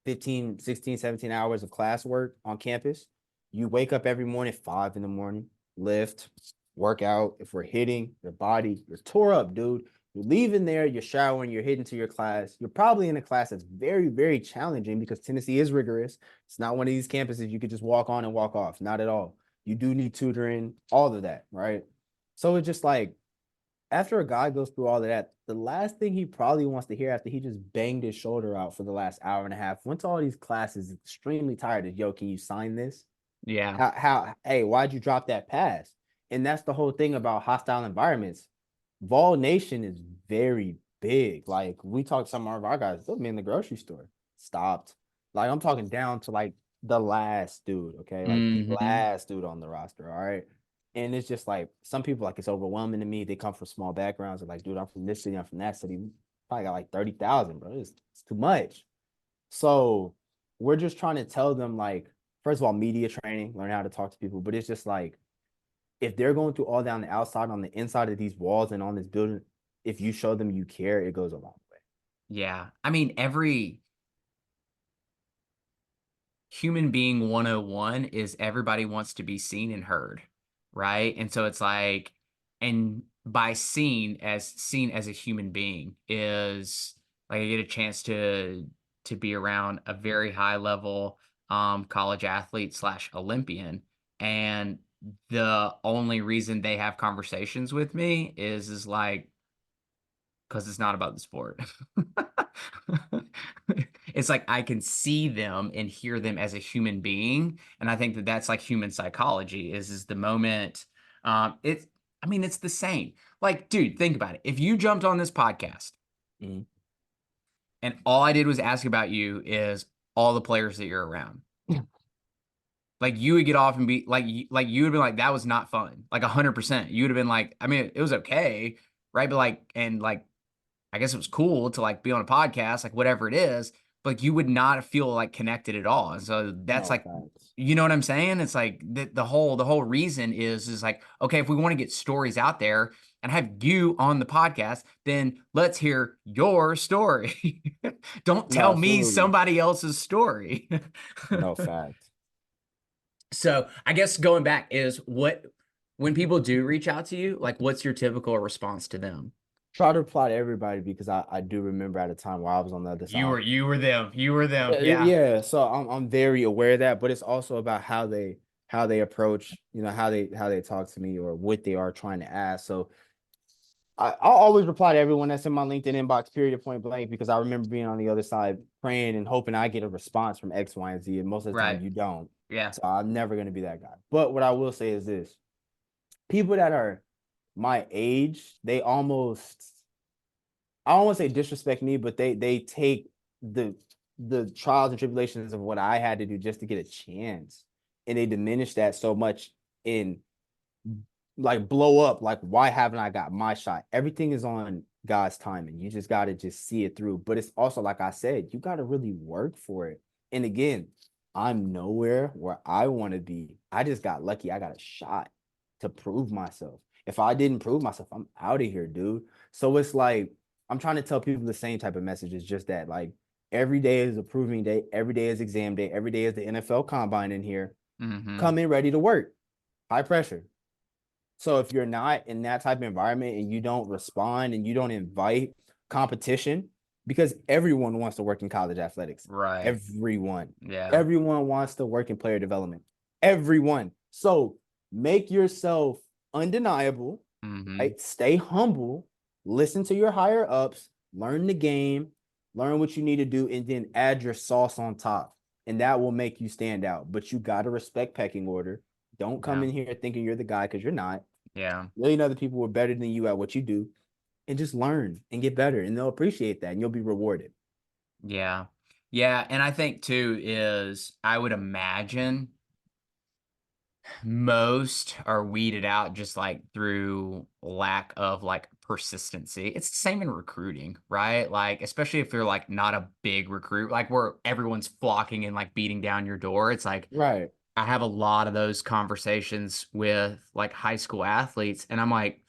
15, 16, 17 hours of classwork on campus. You wake up every morning at 5 in the morning, lift, work out. If we're hitting your body, you're tore up, dude. You're leaving there, you're showering, you're heading to your class. You're probably in a class that's very, very challenging because Tennessee is rigorous. It's not one of these campuses you could just walk on and walk off. Not at all. You do need tutoring, all of that, right? So it's just like after a guy goes through all of that, the last thing he probably wants to hear after he just banged his shoulder out for the last hour and a half, went to all these classes, extremely tired, is yo, can you sign this? Yeah. Hey, why'd you drop that pass? And that's the whole thing about hostile environments. Vol Nation is very big. Like we talked to some of our guys, they'll be in the grocery store, stopped. Like I'm talking down to like the last dude, okay? Like the Hmm. last dude on the roster, all right? And it's just like some people like it's overwhelming to me. They come from small backgrounds. They're like, dude, I'm from this city, I'm from that city. Probably got like 30,000, bro. It's too much. So we're just trying to tell them like, first of all, media training, learn how to talk to people. But it's just like if they're going through all down the outside, on the inside of these walls and on this building, if you show them you care, it goes a long way. Yeah. I mean, every human being 101 is everybody wants to be seen and heard, right? And so it's like, and by seen as a human being is like I get a chance to be around a very high level college athlete slash Olympian. And the only reason they have conversations with me is like because it's not about the sport. It's like I can see them and hear them as a human being, and I think that that's like human psychology. Is the moment. It's I mean it's the same. Like, dude, think about it. If you jumped on this podcast Mhm. and all I did was ask about you is all the players that you're around, like you would get off and be like you would be like that was not fun, like 100%. You would have been like, I mean, it was okay, right? But like and like I guess it was cool to like be on a podcast, like whatever it is, but like, you would not feel like connected at all. And so that's No like, facts. you know what I'm saying? It's like the whole reason is like, okay, if we want to get stories out there and have you on the podcast, then let's hear your story. Don't No, tell me absolutely. somebody else's story. No facts. So I guess going back is what when people do reach out to you, like what's your typical response to them? Try to apply to everybody because I do remember at a time where I was on the other You side. were you were them. You were them. Yeah, Yeah. yeah. So I'm very aware of that, but it's also about how they how they approach, how they talk to me or what they are trying to ask. So I'll always reply to everyone that's in my LinkedIn inbox, period, point blank, because I remember being on the other side praying and hoping I get a response from X, Y, and Z. And most of the time Right. you don't. Yeah. So I'm never going to be that guy. But what I will say is this: people that are my age, they almost, I don't want to say disrespect me, but they take the the trials and tribulations of what I had to do just to get a chance. And they diminish that so much in like blow up. Like, why haven't I got my shot? Everything is on God's timing. You just gotta just see it through. But it's also like I said, you gotta really work for it. And again, I'm nowhere where I want to be. I just got lucky. I got a shot to prove myself. If I didn't prove myself, I'm out of here, dude. So it's like I'm trying to tell people the same type of messages, just that like every day is a proving day, every day is exam day, every day is the NFL combine in here. Mm-hmm. Come in ready to work. High pressure. So if you're not in that type of environment and you don't respond and you don't invite competition, because everyone wants to work in college athletics. Right. Everyone. Yeah. Everyone wants to work in player development. Everyone. So make yourself undeniable, Mm-hmm. right? Stay humble, listen to your higher ups, learn the game, learn what you need to do, and then add your sauce on top. And that will make you stand out. But you got to respect pecking order. Don't come Yeah. in here thinking you're the guy because you're not. Yeah. A million other people were better than you at what you do, and just learn and get better, and they'll appreciate that, and you'll be rewarded. Yeah. Yeah. And I think too is I would imagine most are weeded out just like through lack of like persistency. It's the same in recruiting, right? Like, especially if they're like not a big recruit, like where everyone's flocking and like beating down your door. It's like Right. I have a lot of those conversations with like high school athletes, and I'm like,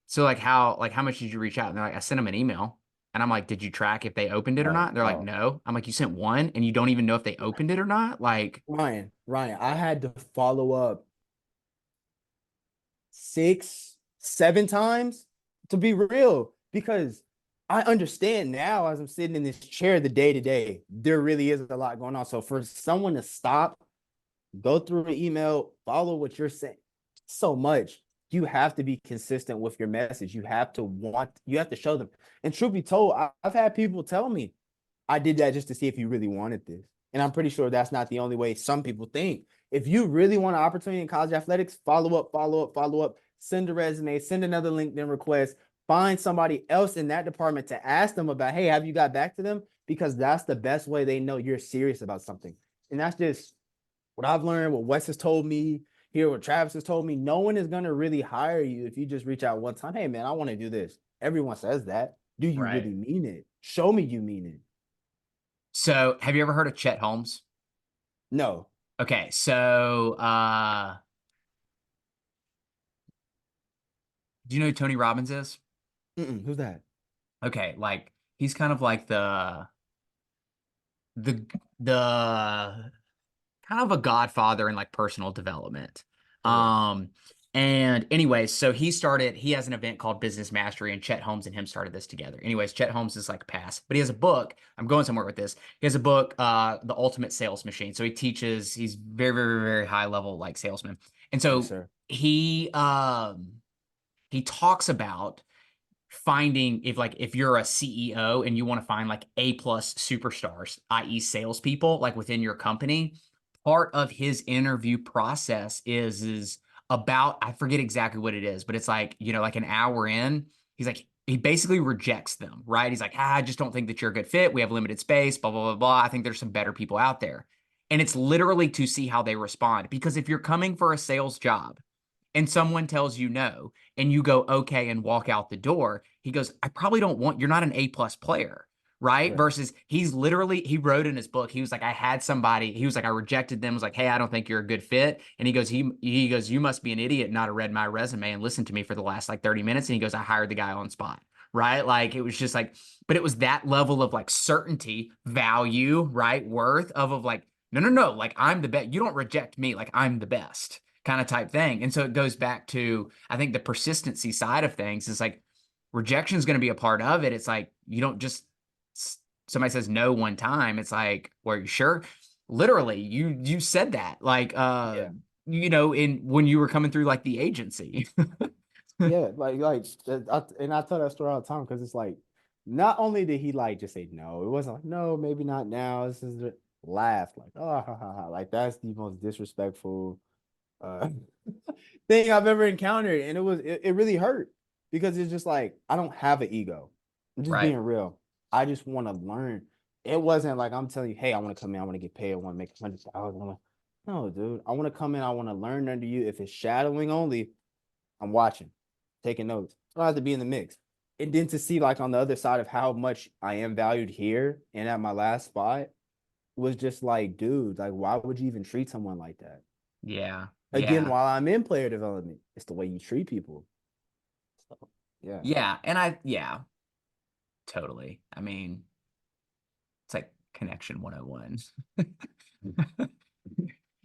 so like how much did you reach out? And they're like, I sent them an email. And I'm like, did you track if they opened it or not? Oh, And they're like, oh, no. I'm like, you sent one and you don't even know if they opened it or not? Like, Ryan, I had to follow up 6, 7 times to be real because I understand now as I'm sitting in this chair the day to day, there really is a lot going on. So for someone to stop, go through an email, follow what you're saying so much. You have to be consistent with your message. You have to show them. And truth be told, I've had people tell me, I did that just to see if you really wanted this. And I'm pretty sure that's not the only way some people think. If you really want an opportunity in college athletics, follow up, follow up, follow up, send a resume, send another LinkedIn request, find somebody else in that department to ask them about, hey, have you got back to them? Because that's the best way they know you're serious about something. And that's just what I've learned, what Wes has told me, here what Travis has told me. No one is gonna really hire you if you just reach out one time. Hey man, I want to do this. Everyone says that. Do you right. really mean it? Show me you mean it. So have you ever heard of Chet Holmes? No. Okay, so do you know who Tony Robbins is? Who's that? Okay, like he's kind of like the the kind of a godfather in like personal development. Okay. Um, and anyways, so he has an event called Business Mastery, and Chet Holmes and him started this together. Anyways, Chet Holmes is like past, but he has a book. I'm going somewhere with this. He has a book, The Ultimate Sales Machine. So he's very, very, very high level like salesman. And Yes, so sir. he talks about finding if you're a CEO and you want to find like A plus superstars, i.e. salespeople, like within your company, part of his interview process is about, I forget exactly what it is, but it's like, like an hour in, he's like, he basically rejects them, right? He's like, I just don't think that you're a good fit. We have limited space, blah, blah, blah, blah. I think there's some better people out there. And it's literally to see how they respond. Because if you're coming for a sales job and someone tells you no and you go okay and walk out the door, he goes, I probably don't want, you're not an A plus player, right? Right. Versus he wrote in his book, he was like, I had somebody, he was like, I rejected them, was like, hey, I don't think you're a good fit. And he goes, you must be an idiot not to read my resume and listen to me for the last like 30 minutes. And he goes, I hired the guy on spot. Right. Like it was just like, but it was that level of like certainty, value, right? Worth of like, no, no, no, like I'm the best. You don't reject me, like I'm the best kind of type thing. And so it goes back to, I think the persistency side of things is like rejection is going to be a part of it. It's like, you don't just, somebody says no one time. It's like, well, are you sure? Literally, you said that. Like, Yeah. in when you were coming through like the agency. Yeah, and I tell that story all the time because it's like, not only did he like just say no, it wasn't like no, maybe not now. This is the laugh like oh ha, ha, ha. Like that's the most disrespectful uh thing I've ever encountered, and it really hurt because it's just like I don't have an ego. I'm just Right. being real. I just want to learn. It wasn't like I'm telling you, hey, I want to come in, I want to get paid, I want to make 100,000. No, dude, I want to come in, I want to learn under you. If it's shadowing only, I'm watching, taking notes. I don't have to be in the mix. And then to see like on the other side of how much I am valued here and at my last spot was just like, dude, like why would you even treat someone like that? Yeah. Again, Yeah. while I'm in player development, it's the way you treat people. So, yeah. Yeah. Yeah, totally. I mean, it's like connection 101.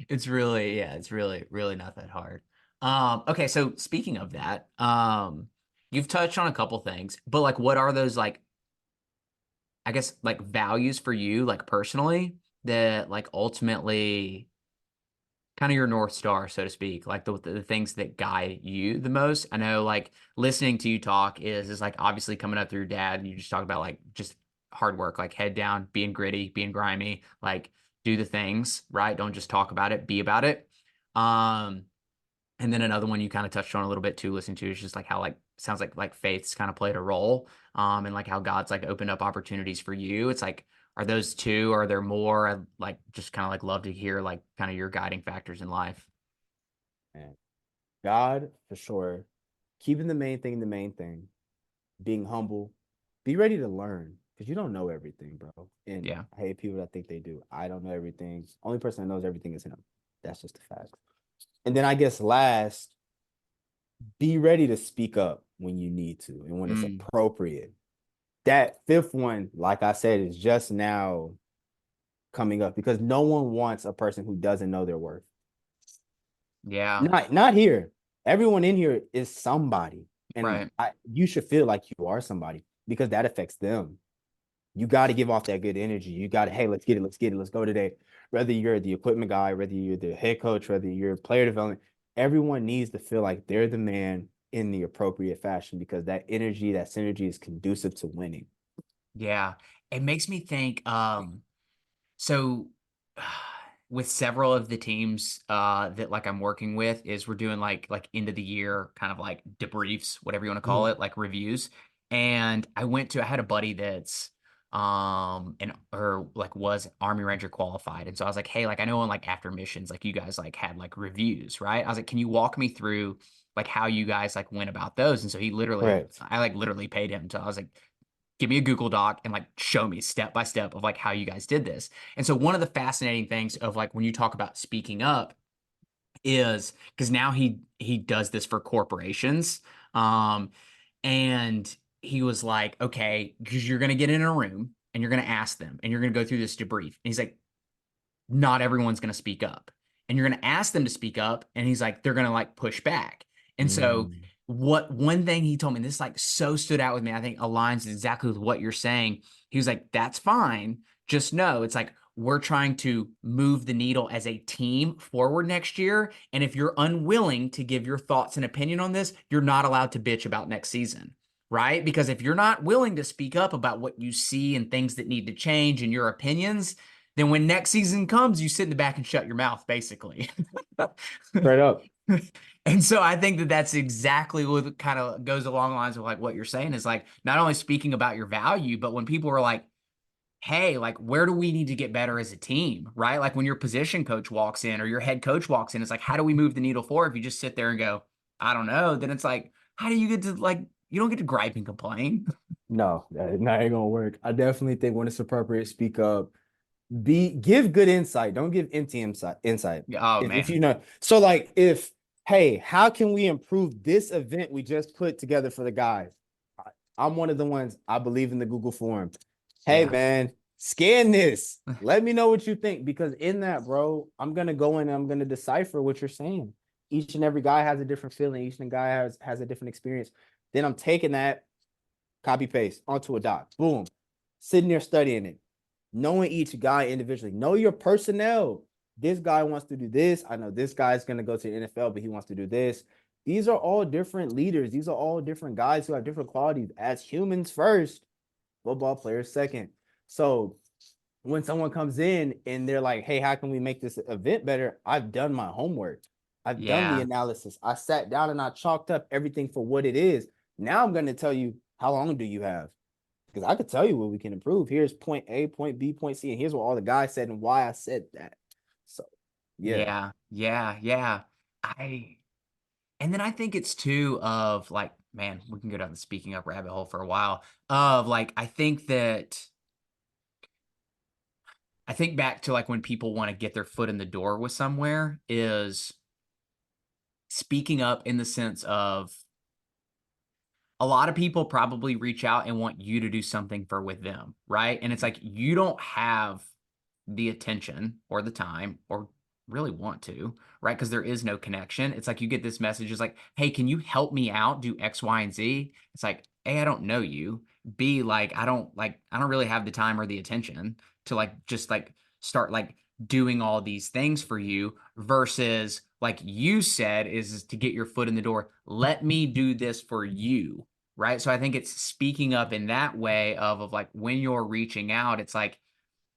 It's really, really not that hard. Okay, so speaking of that, you've touched on a couple things, but like what are those like I guess like values for you, like personally, that like ultimately kind of your North Star, so to speak, like the things that guide you the most. I know like listening to you talk is like obviously coming up through your dad, and you just talk about like just hard work, like head down, being gritty, being grimy, like do the things, right? Don't just talk about it, be about it. Um, and then another one you kind of touched on a little bit too, listening to is just like how like sounds like faith's kind of played a role, and like how God's like opened up opportunities for you. It's like, are those two? Are there more? I like just kind of like love to hear like kind of your guiding factors in life. And God, for sure. Keeping the main thing, being humble, be ready to learn because you don't know everything, bro. And Yeah, I hate people that think they do. I don't know everything. Only person that knows everything is him. That's just a fact. And then I guess last, be ready to speak up when you need to and when it's mm, appropriate. That fifth one, like I said, is just now coming up because no one wants a person who doesn't know their worth. yeah, Not here. Everyone in here is somebody, and right, you should feel like you are somebody because that affects them. You got to give off that good energy. You got to, hey, let's get it, let's get it, let's go today. Whether you're the equipment guy, whether you're the head coach, whether you're player development, everyone needs to feel like they're the man in the appropriate fashion because that energy, that synergy is conducive to winning. yeah. It makes me think. So with several of the teams that like I'm working with is we're doing like end of the year kind of like debriefs, whatever you want to call Mhm. it, like reviews. And I had a buddy that's and or like was Army Ranger qualified. And so I was like, hey, like I know on like after missions, like you guys like had like reviews, right? I was like, can you walk me through like how you guys like went about those? And so Correct. I like literally paid him. So I was like, give me a Google Doc and like show me step by step of like how you guys did this. And so one of the fascinating things of like when you talk about speaking up is because now he does this for corporations. Um and he was like, okay, because you're gonna get in a room and you're gonna ask them and you're gonna go through this debrief. And he's like, not everyone's going to speak up. And you're going to ask them to speak up. And he's like, they're going to like push back. And so, Mm. what one thing he told me, this like so stood out with me, I think aligns exactly with what you're saying. He was like, that's fine. Just know it's like, we're trying to move the needle as a team forward next year. And if you're unwilling to give your thoughts and opinion on this, you're not allowed to bitch about next season. Right. Because if you're not willing to speak up about what you see and things that need to change and your opinions, then when next season comes, you sit in the back and shut your mouth, basically. Straight up. And so I think that that's exactly what kind of goes along the lines of like what you're saying is like not only speaking about your value, but when people are like, hey, like where do we need to get better as a team, right? Like when your position coach walks in or your head coach walks in, it's like, how do we move the needle forward? If you just sit there and go, I don't know, then it's like, how do you get to like, you don't get to gripe and complain. No, that ain't gonna work. I definitely think when it's appropriate, speak up. Give good insight. Don't give empty insight. Oh If you man. know, so like if hey, how can we improve this event we just put together for the guys? I'm one of the ones I believe in the Google form. Hey Yeah. man, scan this. Let me know what you think because in that, bro, I'm gonna go in and I'm gonna decipher what you're saying. Each and every guy has a different feeling. Each and every guy has a different experience. Then I'm taking that copy paste onto a doc. Boom. Sitting there studying it, knowing each guy individually. Know your personnel. this guy wants to do this. I know this guy's going to go to the NFL, but he wants to do this. These are all different leaders. These are all different guys who have different qualities as humans first, football players second. So when someone comes in and they're like, hey, how can we make this event better? I've done my homework. I've done the Yeah. analysis. I sat down and I chalked up everything for what it is. Now I'm going to tell you, how long do you have? Because I could tell you what we can improve. Here's point A, point B, point C, and here's what all the guys said and why I said that. So, yeah, Yeah. Yeah. Yeah. I And then I think it's too of like, man, we can go down the speaking up rabbit hole for a while. Of like, I think back to like when people want to get their foot in the door with somewhere is speaking up in the sense of a lot of people probably reach out and want you to do something for with them, right? And it's like you don't have the attention or the time or really want to, right? Because there is no connection. It's like you get this message is like, hey, can you help me out do X, Y, and Z? It's like, A, I don't know you. B, I don't really have the time or the attention to like just like start like doing all these things for you versus like you said is to get your foot in the door. Let me do this for you. Right. So I think it's speaking up in that way of like when you're reaching out, it's like,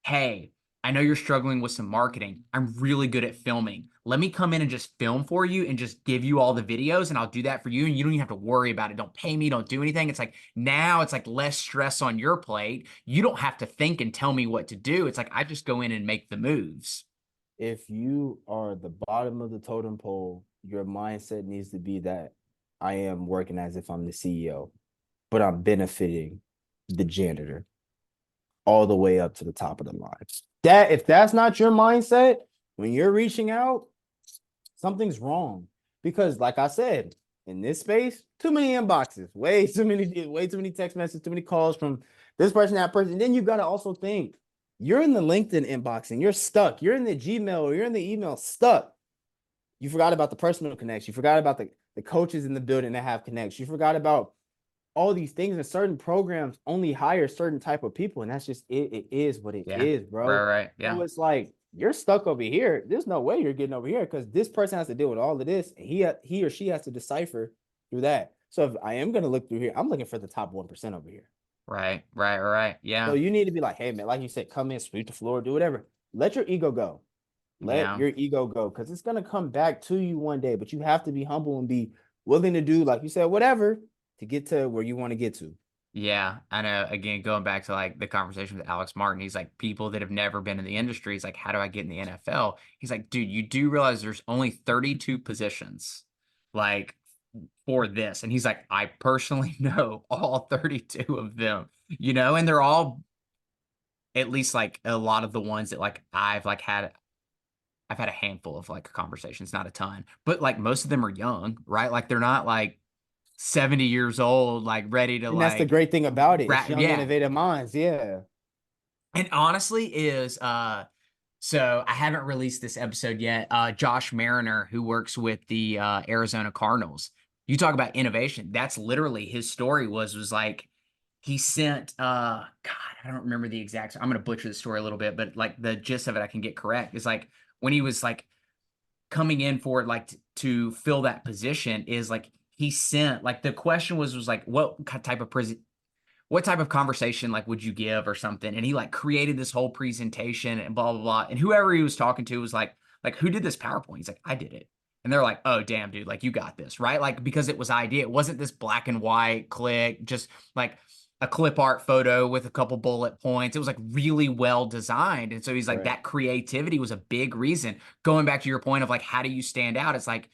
hey, I know you're struggling with some marketing. I'm really good at filming. Let me come in and just film for you and just give you all the videos and I'll do that for you. And you don't even have to worry about it. Don't pay me, don't do anything. It's like now it's like less stress on your plate. You don't have to think and tell me what to do. It's like I just go in and make the moves. if you are the bottom of the totem pole, your mindset needs to be that I am working as if I'm the CEO, but I'm benefiting the janitor all the way up to the top of the line. That if that's not your mindset when you're reaching out, something's wrong. Because like I said, in this space, too many inboxes, way too many text messages, too many calls from this person, that person. And then you gotta also think you're in the LinkedIn inbox and you're stuck. You're in the Gmail or you're in the email stuck. You forgot about the personal connection. You forgot about the coaches in the building that have connections. You forgot about all these things, and certain programs only hire certain type of people, and that's just it. It is what it Yeah. is, Right, bro. right. So Yeah. it's like you're stuck over here. There's no way you're getting over here because this person has to deal with all of this, and he or she has to decipher through that. So if I am gonna look through here, I'm looking for the top 1% over here. Right, right, right. So Yeah. you need to be like, hey man, like you said, come in, sweep the floor, do whatever. Let your ego go. Let Yeah. your ego go because it's gonna come back to you one day. But you have to be humble and be willing to do, like you said, whatever to get to where you want to get to. Yeah, I know. Again, going back to like the conversation with Alex Martin, he's like, people that have never been in the industry, he's like, how do I get in the NFL? He's like, dude, you do realize there's only 32 positions like for this. And he's like, I personally know all 32 of them, and they're all at least like a lot of the ones that like I've had a handful of like conversations, not a ton, but like most of them are young, right? Like they're not like 70 years old, like ready to And that's the like great thing about it. It's young, yeah. innovative minds. Yeah. And honestly is so I haven't released this episode yet. Josh Mariner, who works with the Arizona Cardinals. You talk about innovation. That's literally his story was like he sent God, I don't remember the exact, I'm gonna butcher the story a little bit, but like the gist of it I can get correct. Is like when he was like coming in for like to fill that position is like he sent like the question was like what type of conversation like would you give or something? And he like created this whole presentation and blah blah blah. And whoever he was talking to was like who did this PowerPoint? He's like, I did it. And they're like, oh damn, dude, like you got this, right? Like because it was idea. It wasn't this black and white click, just like a clip art photo with a couple bullet points. It was like really well designed. And so he's like, Right. that creativity was a big reason. Going back to your point of like, how do you stand out? It's like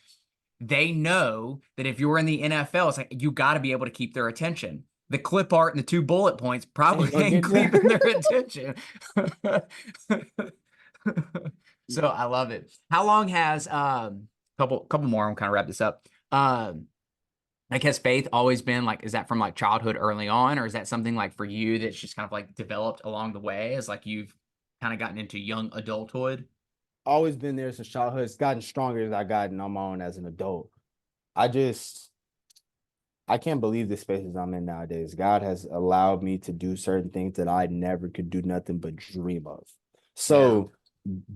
they know that if you're in the NFL, it's like you got to be able to keep their attention. The clip art and the two bullet points probably Ain't gonna ain't get you. keeping their attention. So I love it. How long has couple more, I'm kind of wrap this up. Like has faith always been like, is that from like childhood early on, or is that something like for you that's just kind of like developed along the way as like you've kind of gotten into young adulthood? Always been there since childhood. It's gotten stronger as I gotten on my own as an adult. I just I can't believe the spaces I'm in nowadays. God has allowed me to do certain things that I never could do nothing but dream of. Yeah. So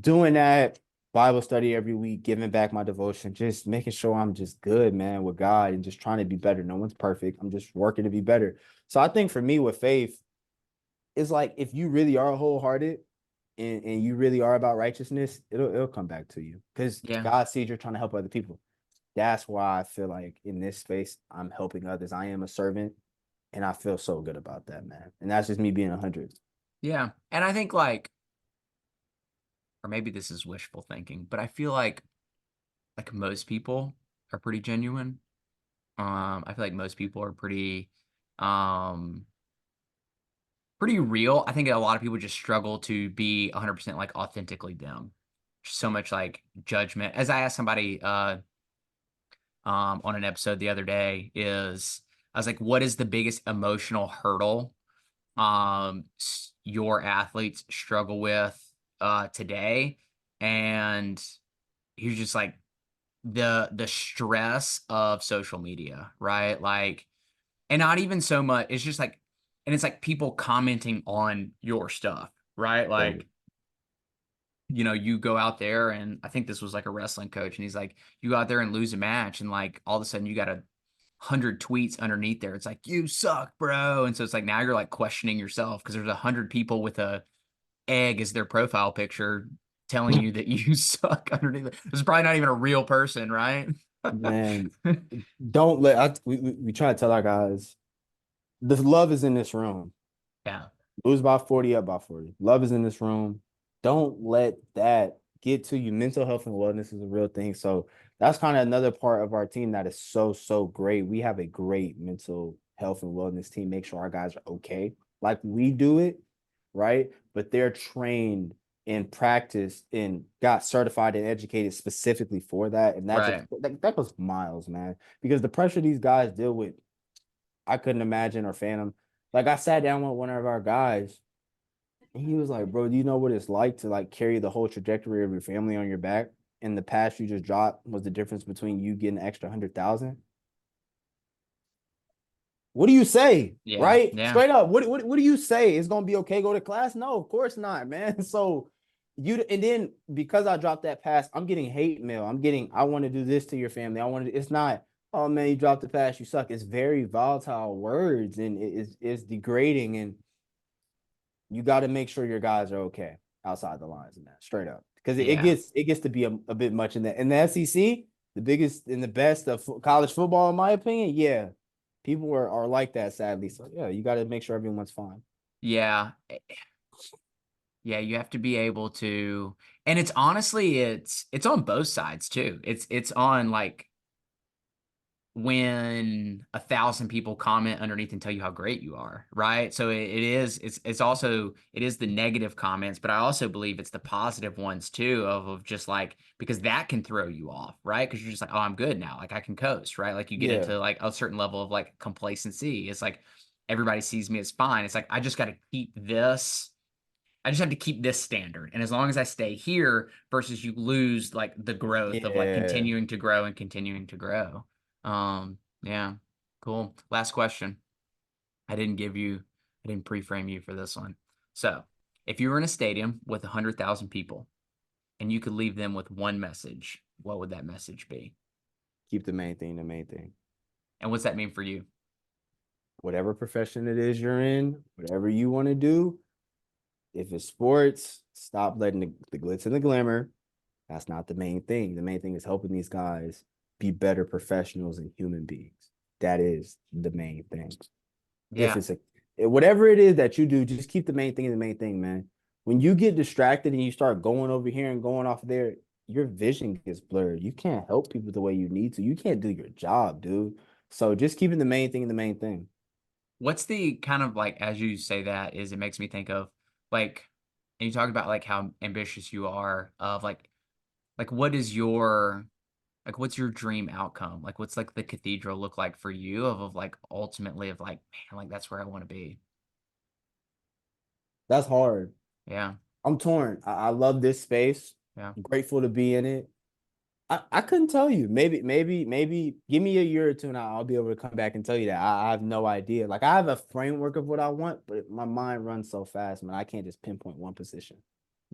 doing that, Bible study every week, giving back my devotion, just making sure I'm just good, man, with God and just trying to be better. No one's perfect. I'm just working to be better. So I think for me with faith, it's like if you really are wholehearted and you really are about righteousness, it'll come back to you because Yeah. God sees you're trying to help other people. That's why I feel like in this space, I'm helping others. I am a servant, and I feel so good about that, man. And that's just me being 100. Yeah. And I think like, or maybe this is wishful thinking, but I feel like most people are pretty genuine. I feel like most people are um pretty real. I think a lot of people just struggle to be 100% like authentically them. So much like judgment. As I asked somebody on an episode the other day, is I was like, what is the biggest emotional hurdle your athletes struggle with today? And he was just like the stress of social media, right? Like, and not even so much, it's just like, and it's like people commenting on your stuff, right? Like, you go out there, and I think this was like a wrestling coach, and he's like, you go out there and lose a match, and like all of a sudden you got 100 tweets underneath there. It's like, you suck, bro. And so it's like now you're like questioning yourself because there's 100 people with a egg as their profile picture telling you that you suck underneath it. It's probably not even a real person, right? Man, don't let we try to tell our guys the love is in this room. Yeah. Lose by 40, up by 40. Love is in this room. Don't let that get to you. Mental health and wellness is a real thing. So that's kind of another part of our team that is so, so great. We have a great mental health and wellness team. Make sure our guys are okay. Like we do it, right? But they're trained and practiced and got certified and educated specifically for that. And that just Right. that goes miles, man. Because the pressure these guys deal with, I couldn't imagine or fathom. Like I sat down with one of our guys and he was like, "Bro, do you know what it's like to like carry the whole trajectory of your family on your back? And the pass you just dropped was the difference between you getting an extra 100,000." What do you say? Yeah. Right? Yeah. Straight up. What do you say? It's gonna be okay, go to class? No, of course not, man. So you and then because I dropped that pass, I'm getting hate mail. I want to do this to your family. It's not, oh man, you dropped the pass, you suck. It's very volatile words and it's degrading and you got to make sure your guys are okay outside the lines in that straight up because Yeah. it gets to be a bit much in that in the SEC, the biggest and the best of college football in my opinion. Yeah, people are like that sadly. So yeah, you got to make sure everyone's fine. Yeah. Yeah, you have to be able to, and it's honestly, it's on both sides too. It's on like when 1,000 people comment underneath and tell you how great you are, right? So it's also it is the negative comments, but I also believe it's the positive ones too of just like because that can throw you off, right? Because you're just like, oh, I'm good now, like I can coast, right? Like you get Yeah, into like a certain level of like complacency. It's like everybody sees me as fine. It's like I just got to keep this. I just have to keep this standard. And as long as I stay here versus you lose like the growth of like yeah. continuing to grow and continuing to grow. Yeah, cool. Last question. I didn't pre-frame you for this one. So if you were in a stadium with 100,000 people and you could leave them with one message, what would that message be? Keep the main thing the main thing. And what's that mean for you? Whatever profession it is you're in, whatever you want to do, if it's sports, stop letting the glitz and the glamour. That's not the main thing. The main thing is helping these guys be better professionals and human beings. That is the main thing. If Yeah. it's a whatever it is that you do, just keep the main thing the main thing, man. When you get distracted and you start going over here and going off there, your vision gets blurred. You can't help people the way you need to. You can't do your job, dude. So just keeping the main thing the main thing. What's the kind of like as you say that is it makes me think of like and you talk about like how ambitious you are of like what is your like what's your dream outcome? Like what's like the cathedral look like for you of like ultimately of like man like that's where I want to be. That's hard. Yeah. I'm torn. I love this space. Yeah. I'm grateful to be in it. I couldn't tell you. Maybe give me a year or two and I'll be able to come back and tell you that. I have no idea. Like I have a framework of what I want, but my mind runs so fast, man. I can't just pinpoint one position.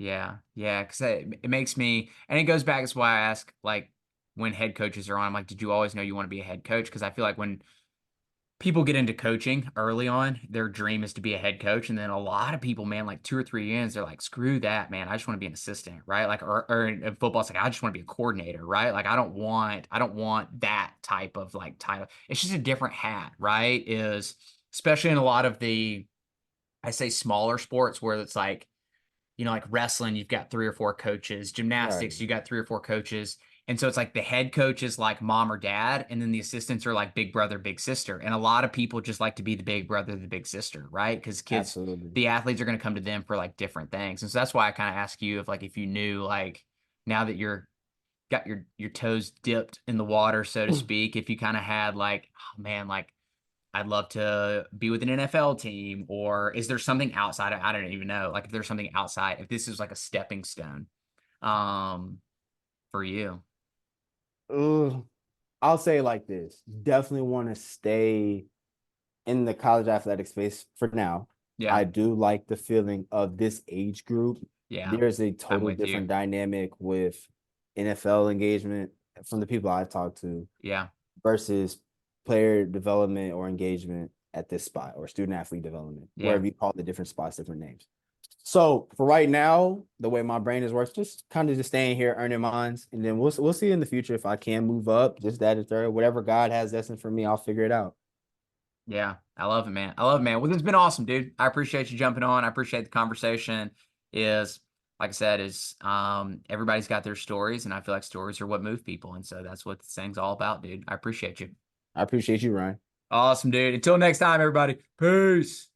Yeah, yeah, because it makes me, and it goes back. That's why I ask, like, when head coaches are on, I'm like, did you always know you want to be a head coach? Because I feel like when people get into coaching early on, their dream is to be a head coach, and then a lot of people, man, like 2 or 3 years, they're like, screw that, man. I just want to be an assistant, right? Like, or in football, it's like I just want to be a coordinator, right? Like, I don't want that type of like title. It's just a different hat, right? Is especially in a lot of the, I say smaller sports where it's like, like wrestling, you've got 3 or 4 coaches, Right. gymnastics, you got 3 or 4 coaches. And so it's like the head coach is like mom or dad, and then the assistants are like big brother, big sister. And a lot of people just like to be the big brother, the big sister, right? Because kids, Absolutely. the athletes are going to come to them for like different things. And so that's why I kind of ask you if you knew, like, now that you're got your toes dipped in the water, so to speak, if you kind of had like, oh man, like I'd love to be with an NFL team, or is there something outside of, I don't even know, like if there's something outside, if this is like a stepping stone, um, for you. Ugh. I'll say it like this. Definitely want to stay in the college athletic space for now. Yeah. I do like the feeling of this age group. Yeah. There's a I'm total with you. different dynamic with NFL engagement from the people I talk to Yeah. versus player development or engagement at this spot or student athlete development, Yeah. wherever you call the different spots, different names. So for right now, the way my brain is works, just kind of just staying here, earning mines, and then we'll see in the future if I can move up, just that or third, whatever God has destined for me, I'll figure it out. Yeah. I love it, man. I love it, man. Well, this has been awesome, dude. I appreciate you jumping on. I appreciate the conversation. Is like I said, is everybody's got their stories, and I feel like stories are what move people. And so that's what this thing's all about, dude. I appreciate you. I appreciate you, Ryan. Awesome, dude. Until next time, everybody. Peace.